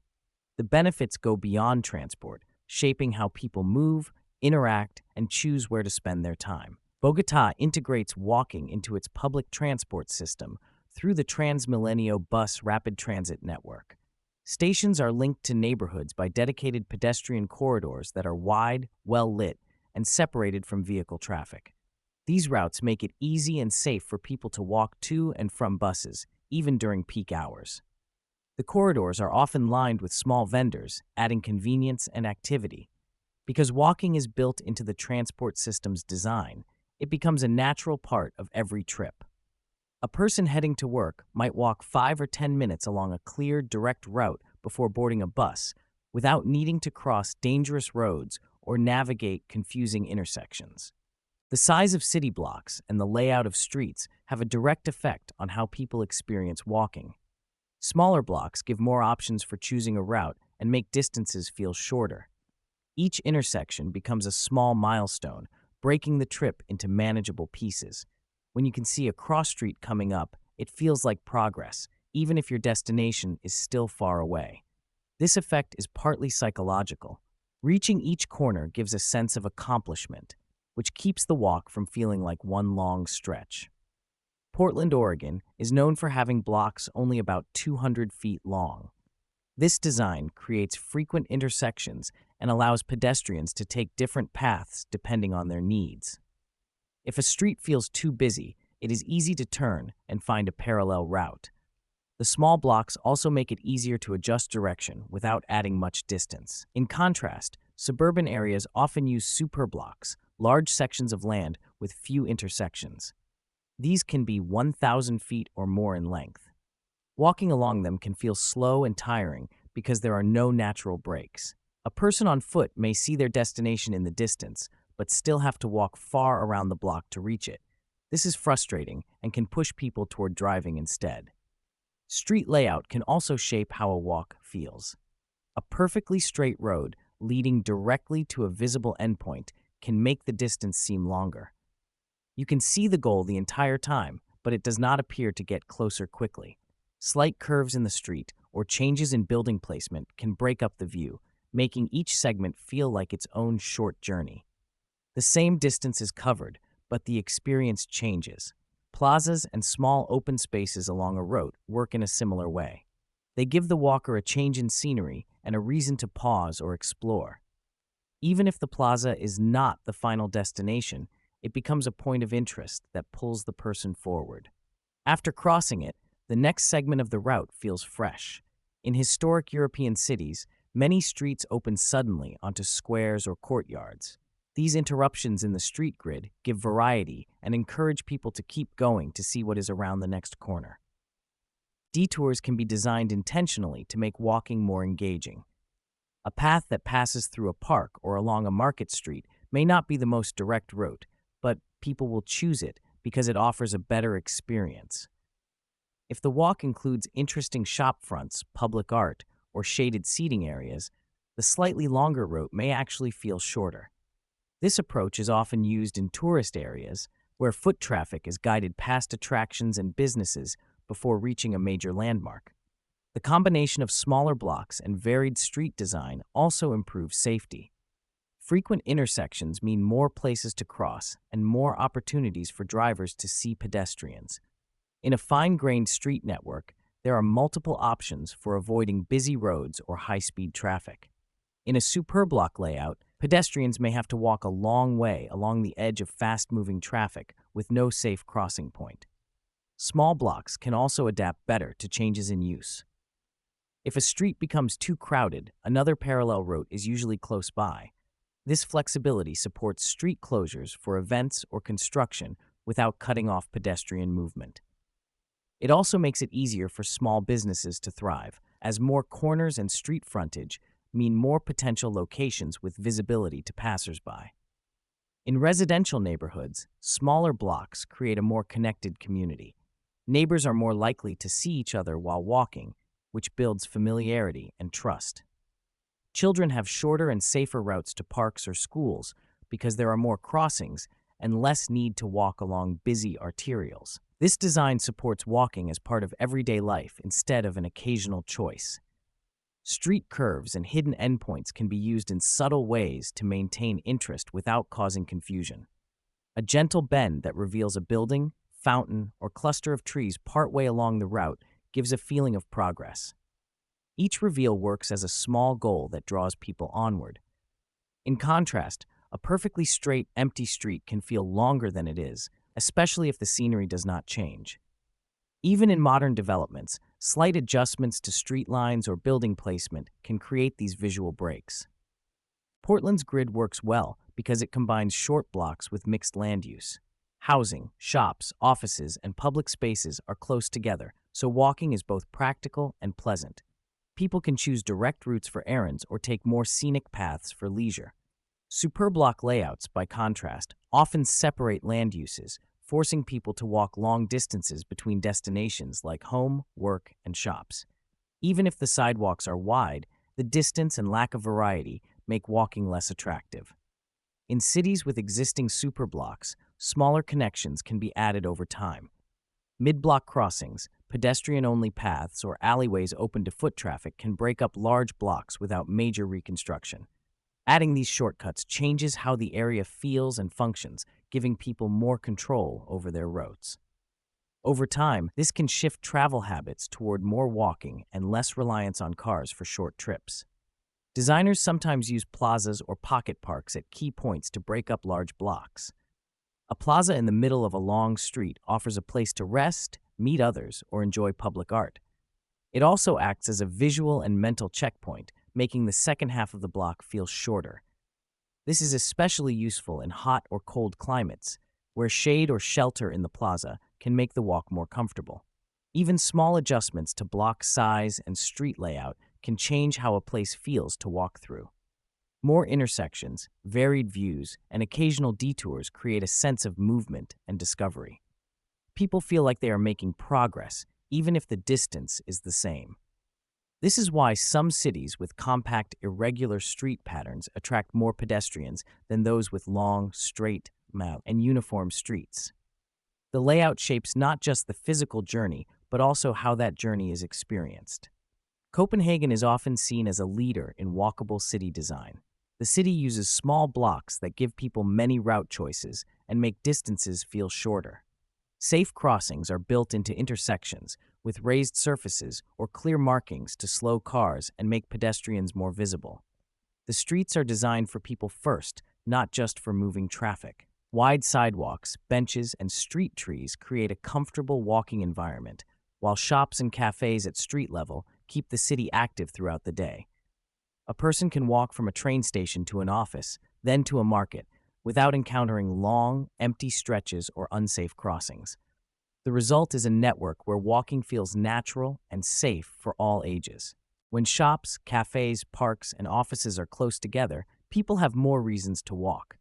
The benefits go beyond transport, shaping how people move, interact, and choose where to spend their time. Bogotá integrates walking into its public transport system through the Transmilenio bus rapid transit network. Stations are linked to neighborhoods by dedicated pedestrian corridors that are wide, well-lit, and separated from vehicle traffic. These routes make it easy and safe for people to walk to and from buses, even during peak hours. The corridors are often lined with small vendors, adding convenience and activity. Because walking is built into the transport system's design, it becomes a natural part of every trip. A person heading to work might walk 5 or 10 minutes along a clear, direct route before boarding a bus, without needing to cross dangerous roads or navigate confusing intersections. The size of city blocks and the layout of streets have a direct effect on how people experience walking. Smaller blocks give more options for choosing a route and make distances feel shorter. Each intersection becomes a small milestone, breaking the trip into manageable pieces. When you can see a cross street coming up, it feels like progress, even if your destination is still far away. This effect is partly psychological. Reaching each corner gives a sense of accomplishment, which keeps the walk from feeling like one long stretch. Portland, Oregon is known for having blocks only about 200 feet long. This design creates frequent intersections and allows pedestrians to take different paths depending on their needs. If a street feels too busy, it is easy to turn and find a parallel route. The small blocks also make it easier to adjust direction without adding much distance. In contrast, suburban areas often use superblocks, large sections of land with few intersections. These can be 1,000 feet or more in length. Walking along them can feel slow and tiring because there are no natural breaks. A person on foot may see their destination in the distance, but still have to walk far around the block to reach it. This is frustrating and can push people toward driving instead. Street layout can also shape how a walk feels. A perfectly straight road leading directly to a visible endpoint can make the distance seem longer. You can see the goal the entire time, but it does not appear to get closer quickly. Slight curves in the street or changes in building placement can break up the view, making each segment feel like its own short journey. The same distance is covered, but the experience changes. Plazas and small open spaces along a road work in a similar way. They give the walker a change in scenery and a reason to pause or explore. Even if the plaza is not the final destination, it becomes a point of interest that pulls the person forward. After crossing it, the next segment of the route feels fresh. In historic European cities, many streets open suddenly onto squares or courtyards. These interruptions in the street grid give variety and encourage people to keep going to see what is around the next corner. Detours can be designed intentionally to make walking more engaging. A path that passes through a park or along a market street may not be the most direct route, but people will choose it because it offers a better experience. If the walk includes interesting shop fronts, public art, or shaded seating areas, the slightly longer route may actually feel shorter. This approach is often used in tourist areas where foot traffic is guided past attractions and businesses before reaching a major landmark. The combination of smaller blocks and varied street design also improves safety. Frequent intersections mean more places to cross and more opportunities for drivers to see pedestrians. In a fine-grained street network, there are multiple options for avoiding busy roads or high-speed traffic. In a superblock layout, pedestrians may have to walk a long way along the edge of fast-moving traffic with no safe crossing point. Small blocks can also adapt better to changes in use. If a street becomes too crowded, another parallel route is usually close by. This flexibility supports street closures for events or construction without cutting off pedestrian movement. It also makes it easier for small businesses to thrive, as more corners and street frontage mean more potential locations with visibility to passersby. In residential neighborhoods, smaller blocks create a more connected community. Neighbors are more likely to see each other while walking, which builds familiarity and trust. Children have shorter and safer routes to parks or schools because there are more crossings and less need to walk along busy arterials. This design supports walking as part of everyday life instead of an occasional choice. Street curves and hidden endpoints can be used in subtle ways to maintain interest without causing confusion. A gentle bend that reveals a building, fountain, or cluster of trees partway along the route gives a feeling of progress. Each reveal works as a small goal that draws people onward. In contrast, a perfectly straight, empty street can feel longer than it is, especially if the scenery does not change. Even in modern developments, slight adjustments to street lines or building placement can create these visual breaks. Portland's grid works well because it combines short blocks with mixed land use. Housing, shops, offices, and public spaces are close together, so walking is both practical and pleasant. People can choose direct routes for errands or take more scenic paths for leisure. Superblock layouts, by contrast, often separate land uses, forcing people to walk long distances between destinations like home, work, and shops. Even if the sidewalks are wide, the distance and lack of variety make walking less attractive. In cities with existing superblocks, smaller connections can be added over time. Mid-block crossings, pedestrian-only paths, or alleyways open to foot traffic can break up large blocks without major reconstruction. Adding these shortcuts changes how the area feels and functions, giving people more control over their routes. Over time, this can shift travel habits toward more walking and less reliance on cars for short trips. Designers sometimes use plazas or pocket parks at key points to break up large blocks. A plaza in the middle of a long street offers a place to rest, meet others, or enjoy public art. It also acts as a visual and mental checkpoint, making the second half of the block feel shorter. This is especially useful in hot or cold climates, where shade or shelter in the plaza can make the walk more comfortable. Even small adjustments to block size and street layout can change how a place feels to walk through. More intersections, varied views, and occasional detours create a sense of movement and discovery. People feel like they are making progress, even if the distance is the same. This is why some cities with compact, irregular street patterns attract more pedestrians than those with long, straight, and uniform streets. The layout shapes not just the physical journey, but also how that journey is experienced. Copenhagen is often seen as a leader in walkable city design. The city uses small blocks that give people many route choices and make distances feel shorter. Safe crossings are built into intersections with raised surfaces or clear markings to slow cars and make pedestrians more visible. The streets are designed for people first, not just for moving traffic. Wide sidewalks, benches, and street trees create a comfortable walking environment, while shops and cafes at street level keep the city active throughout the day. A person can walk from a train station to an office, then to a market, without encountering long, empty stretches or unsafe crossings. The result is a network where walking feels natural and safe for all ages. When shops, cafes, parks, and offices are close together, people have more reasons to walk.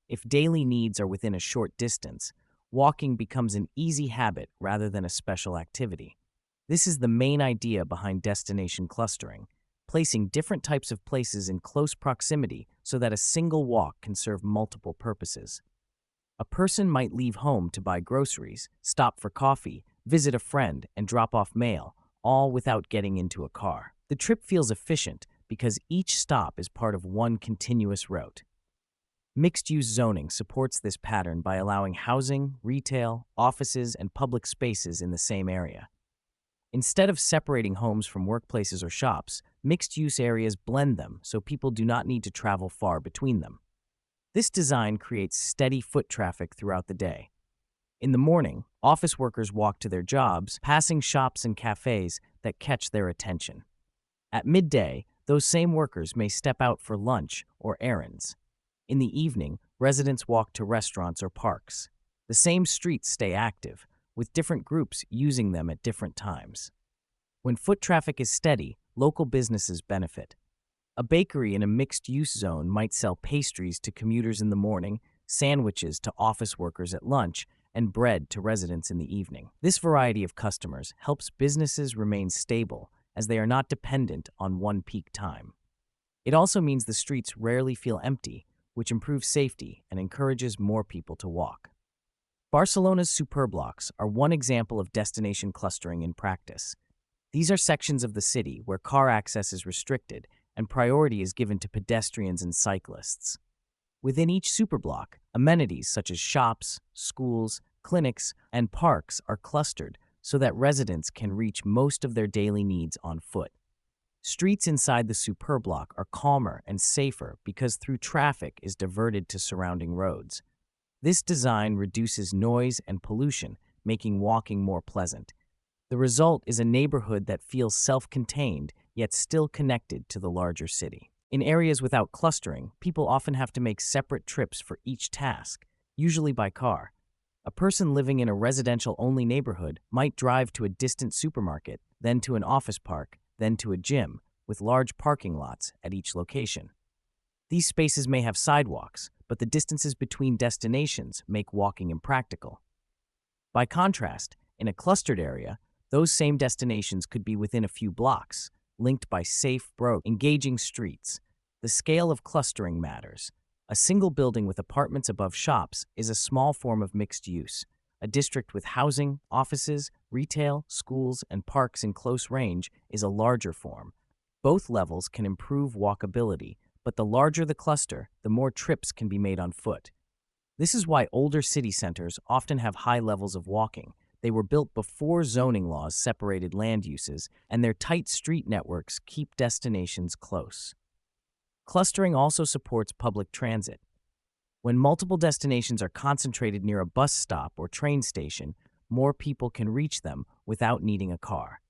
If daily needs are within a short distance, walking becomes an easy habit rather than a special activity. This is the main idea behind destination clustering, placing different types of places in close proximity so that a single walk can serve multiple purposes. A person might leave home to buy groceries, stop for coffee, visit a friend, and drop off mail, all without getting into a car. The trip feels efficient because each stop is part of one continuous route. Mixed-use zoning supports this pattern by allowing housing, retail, offices, and public spaces in the same area. Instead of separating homes from workplaces or shops, mixed-use areas blend them so people do not need to travel far between them. This design creates steady foot traffic throughout the day. In the morning, office workers walk to their jobs, passing shops and cafes that catch their attention. At midday, those same workers may step out for lunch or errands. In the evening, residents walk to restaurants or parks. The same streets stay active, with different groups using them at different times. When foot traffic is steady, local businesses benefit. A bakery in a mixed-use zone might sell pastries to commuters in the morning, sandwiches to office workers at lunch, and bread to residents in the evening. This variety of customers helps businesses remain stable as they are not dependent on one peak time. It also means the streets rarely feel empty, which improves safety and encourages more people to walk. Barcelona's superblocks are one example of destination clustering in practice. These are sections of the city where car access is restricted and priority is given to pedestrians and cyclists. Within each superblock, amenities such as shops, schools, clinics, and parks are clustered so that residents can reach most of their daily needs on foot. Streets inside the superblock are calmer and safer because through traffic is diverted to surrounding roads. This design reduces noise and pollution, making walking more pleasant. The result is a neighborhood that feels self-contained, yet still connected to the larger city. In areas without clustering, people often have to make separate trips for each task, usually by car. A person living in a residential-only neighborhood might drive to a distant supermarket, then to an office park, then to a gym, with large parking lots at each location. These spaces may have sidewalks, but the distances between destinations make walking impractical. By contrast, in a clustered area, those same destinations could be within a few blocks, linked by safe, engaging streets. The scale of clustering matters. A single building with apartments above shops is a small form of mixed use. A district with housing, offices, retail, schools, and parks in close range is a larger form. Both levels can improve walkability, but the larger the cluster, the more trips can be made on foot. This is why older city centers often have high levels of walking. They were built before zoning laws separated land uses, and their tight street networks keep destinations close. Clustering also supports public transit. When multiple destinations are concentrated near a bus stop or train station, more people can reach them without needing a car.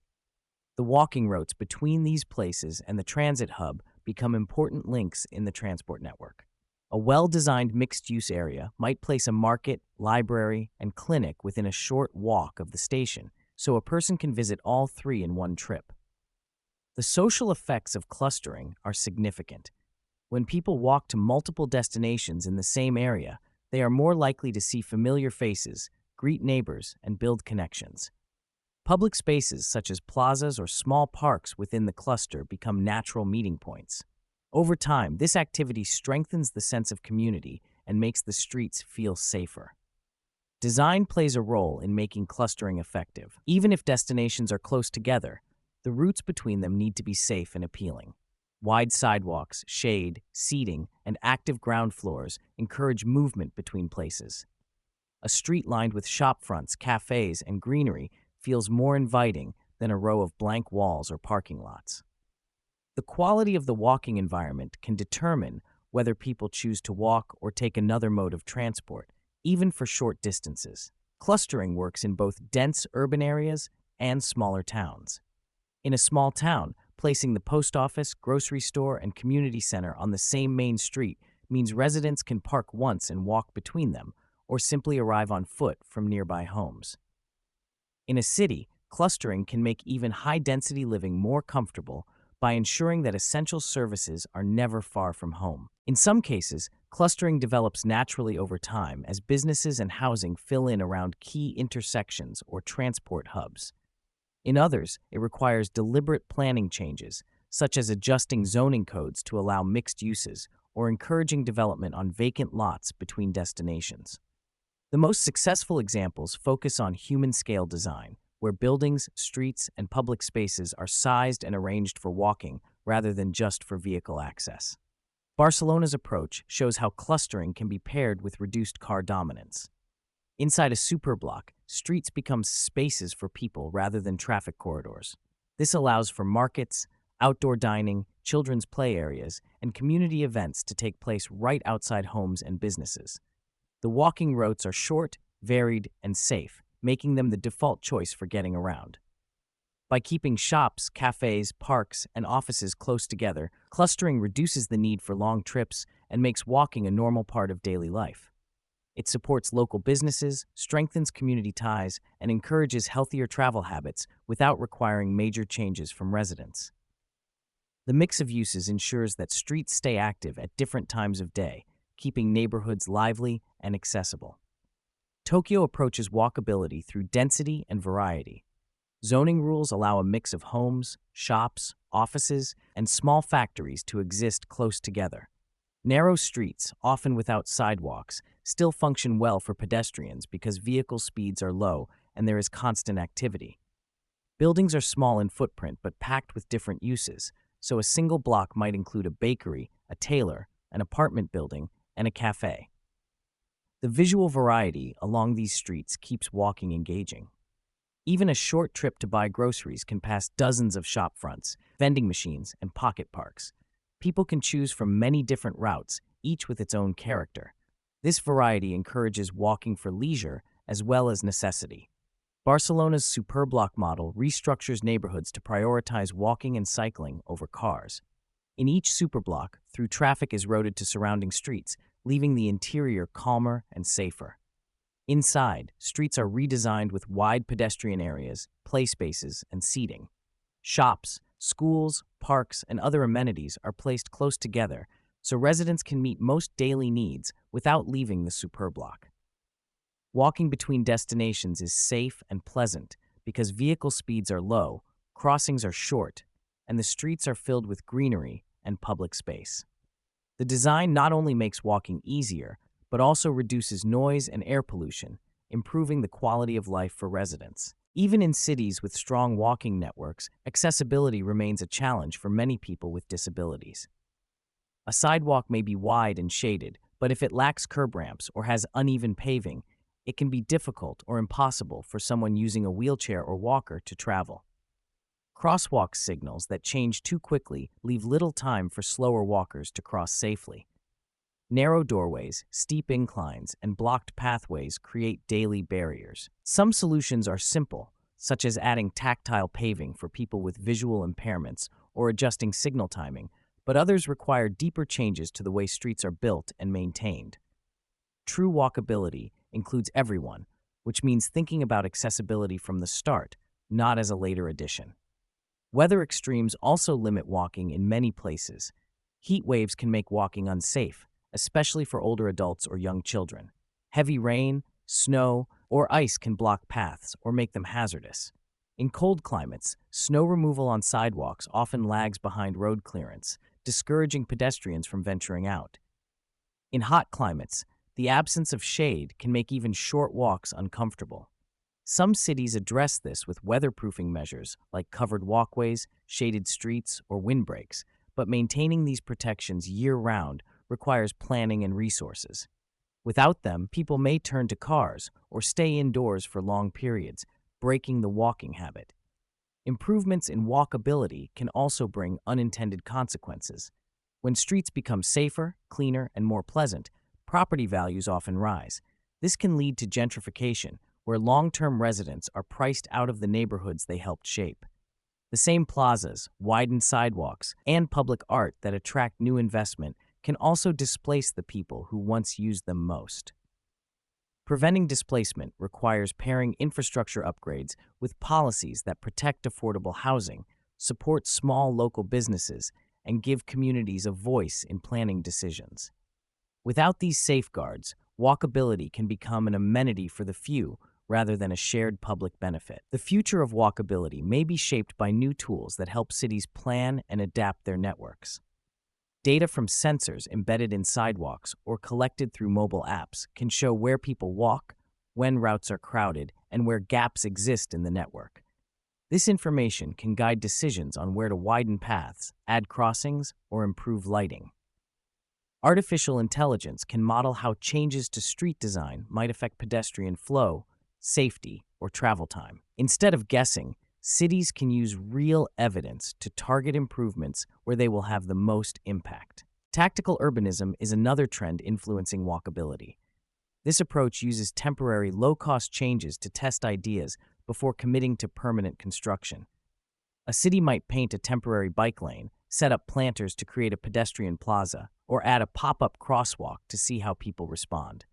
The walking routes between these places and the transit hub become important links in the transport network. A well-designed mixed-use area might place a market, library, and clinic within a short walk of the station, so a person can visit all three in one trip. The social effects of clustering are significant. When people walk to multiple destinations in the same area, they are more likely to see familiar faces, greet neighbors, and build connections. Public spaces such as plazas or small parks within the cluster become natural meeting points. Over time, this activity strengthens the sense of community and makes the streets feel safer. Design plays a role in making clustering effective. Even if destinations are close together, the routes between them need to be safe and appealing. Wide sidewalks, shade, seating, and active ground floors encourage movement between places. A street lined with shop fronts, cafes, and greenery feels more inviting than a row of blank walls or parking lots. The quality of the walking environment can determine whether people choose to walk or take another mode of transport, even for short distances. Clustering works in both dense urban areas and smaller towns. In a small town, placing the post office, grocery store, and community center on the same main street means residents can park once and walk between them, or simply arrive on foot from nearby homes. In a city, clustering can make even high-density living more comfortable by ensuring that essential services are never far from home. In some cases, clustering develops naturally over time as businesses and housing fill in around key intersections or transport hubs. In others, it requires deliberate planning changes, such as adjusting zoning codes to allow mixed uses or encouraging development on vacant lots between destinations. The most successful examples focus on human-scale design, where buildings, streets, and public spaces are sized and arranged for walking rather than just for vehicle access. Barcelona's approach shows how clustering can be paired with reduced car dominance. Inside a superblock, streets become spaces for people rather than traffic corridors. This allows for markets, outdoor dining, children's play areas, and community events to take place right outside homes and businesses. The walking routes are short, varied, and safe, making them the default choice for getting around. By keeping shops, cafes, parks, and offices close together, clustering reduces the need for long trips and makes walking a normal part of daily life. It supports local businesses, strengthens community ties, and encourages healthier travel habits without requiring major changes from residents. The mix of uses ensures that streets stay active at different times of day, keeping neighborhoods lively and accessible. Tokyo approaches walkability through density and variety. Zoning rules allow a mix of homes, shops, offices, and small factories to exist close together. Narrow streets, often without sidewalks, still function well for pedestrians because vehicle speeds are low and there is constant activity. Buildings are small in footprint but packed with different uses, so a single block might include a bakery, a tailor, an apartment building, and a cafe. The visual variety along these streets keeps walking engaging. Even a short trip to buy groceries can pass dozens of shop fronts, vending machines, and pocket parks. People can choose from many different routes, each with its own character. This variety encourages walking for leisure as well as necessity. Barcelona's Superblock model restructures neighborhoods to prioritize walking and cycling over cars. In each superblock, through traffic is routed to surrounding streets, leaving the interior calmer and safer. Inside, streets are redesigned with wide pedestrian areas, play spaces, and seating. Shops, schools, parks, and other amenities are placed close together so residents can meet most daily needs without leaving the superblock. Walking between destinations is safe and pleasant because vehicle speeds are low, crossings are short, and the streets are filled with greenery and public space. The design not only makes walking easier, but also reduces noise and air pollution, improving the quality of life for residents. Even in cities with strong walking networks, accessibility remains a challenge for many people with disabilities. A sidewalk may be wide and shaded, but if it lacks curb ramps or has uneven paving, it can be difficult or impossible for someone using a wheelchair or walker to travel. Crosswalk signals that change too quickly leave little time for slower walkers to cross safely. Narrow doorways, steep inclines, and blocked pathways create daily barriers. Some solutions are simple, such as adding tactile paving for people with visual impairments or adjusting signal timing, but others require deeper changes to the way streets are built and maintained. True walkability includes everyone, which means thinking about accessibility from the start, not as a later addition. Weather extremes also limit walking in many places. Heat waves can make walking unsafe, especially for older adults or young children. Heavy rain, snow, or ice can block paths or make them hazardous. In cold climates, snow removal on sidewalks often lags behind road clearance, discouraging pedestrians from venturing out. In hot climates, the absence of shade can make even short walks uncomfortable. Some cities address this with weatherproofing measures like covered walkways, shaded streets, or windbreaks, but maintaining these protections year-round requires planning and resources. Without them, people may turn to cars or stay indoors for long periods, breaking the walking habit. Improvements in walkability can also bring unintended consequences. When streets become safer, cleaner, and more pleasant, property values often rise. This can lead to gentrification, where long-term residents are priced out of the neighborhoods they helped shape. The same plazas, widened sidewalks, and public art that attract new investment can also displace the people who once used them most. Preventing displacement requires pairing infrastructure upgrades with policies that protect affordable housing, support small local businesses, and give communities a voice in planning decisions. Without these safeguards, walkability can become an amenity for the few rather than a shared public benefit. The future of walkability may be shaped by new tools that help cities plan and adapt their networks. Data from sensors embedded in sidewalks or collected through mobile apps can show where people walk, when routes are crowded, and where gaps exist in the network. This information can guide decisions on where to widen paths, add crossings, or improve lighting. Artificial intelligence can model how changes to street design might affect pedestrian flow, safety, or travel time. Instead of guessing, cities can use real evidence to target improvements where they will have the most impact. Tactical urbanism is another trend influencing walkability. This approach uses temporary, low-cost changes to test ideas before committing to permanent construction. A city might paint a temporary bike lane, set up planters to create a pedestrian plaza, or add a pop-up crosswalk to see how people respond.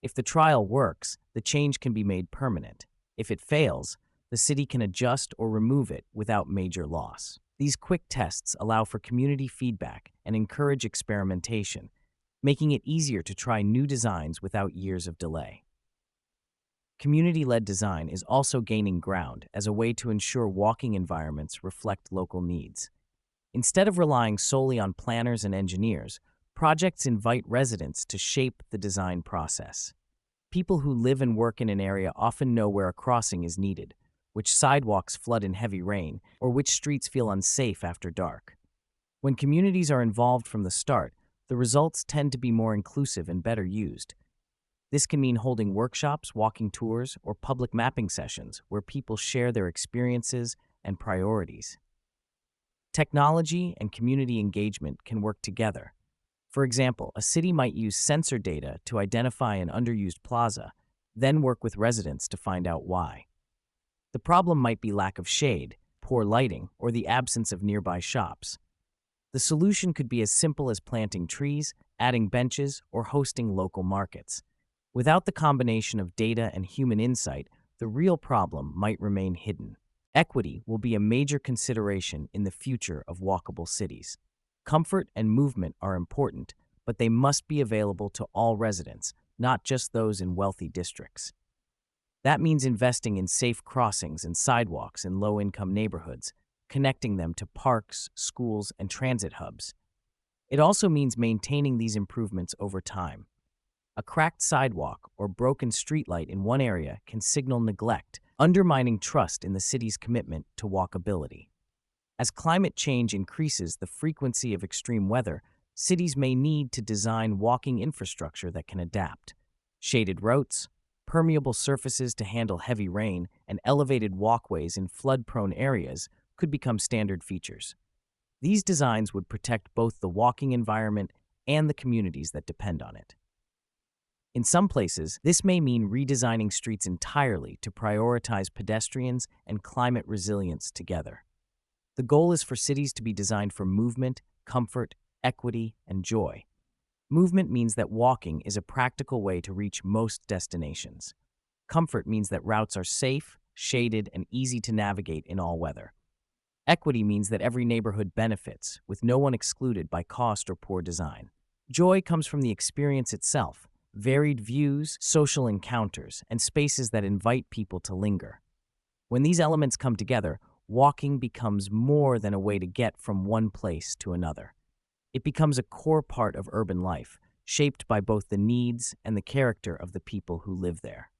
If the trial works, the change can be made permanent. If it fails, the city can adjust or remove it without major loss. These quick tests allow for community feedback and encourage experimentation, making it easier to try new designs without years of delay. Community-led design is also gaining ground as a way to ensure walking environments reflect local needs. Instead of relying solely on planners and engineers, projects invite residents to shape the design process. People who live and work in an area often know where a crossing is needed, which sidewalks flood in heavy rain, or which streets feel unsafe after dark. When communities are involved from the start, the results tend to be more inclusive and better used. This can mean holding workshops, walking tours, or public mapping sessions where people share their experiences and priorities. Technology and community engagement can work together. For example, a city might use sensor data to identify an underused plaza, then work with residents to find out why. The problem might be lack of shade, poor lighting, or the absence of nearby shops. The solution could be as simple as planting trees, adding benches, or hosting local markets. Without the combination of data and human insight, the real problem might remain hidden. Equity will be a major consideration in the future of walkable cities. Comfort and movement are important, but they must be available to all residents, not just those in wealthy districts. That means investing in safe crossings and sidewalks in low-income neighborhoods, connecting them to parks, schools, and transit hubs. It also means maintaining these improvements over time. A cracked sidewalk or broken streetlight in one area can signal neglect, undermining trust in the city's commitment to walkability. As climate change increases the frequency of extreme weather, cities may need to design walking infrastructure that can adapt. Shaded routes, permeable surfaces to handle heavy rain, and elevated walkways in flood-prone areas could become standard features. These designs would protect both the walking environment and the communities that depend on it. In some places, this may mean redesigning streets entirely to prioritize pedestrians and climate resilience together. The goal is for cities to be designed for movement, comfort, equity, and joy. Movement means that walking is a practical way to reach most destinations. Comfort means that routes are safe, shaded, and easy to navigate in all weather. Equity means that every neighborhood benefits, with no one excluded by cost or poor design. Joy comes from the experience itself, varied views, social encounters, and spaces that invite people to linger. When these elements come together, walking becomes more than a way to get from one place to another. It becomes a core part of urban life, shaped by both the needs and the character of the people who live there.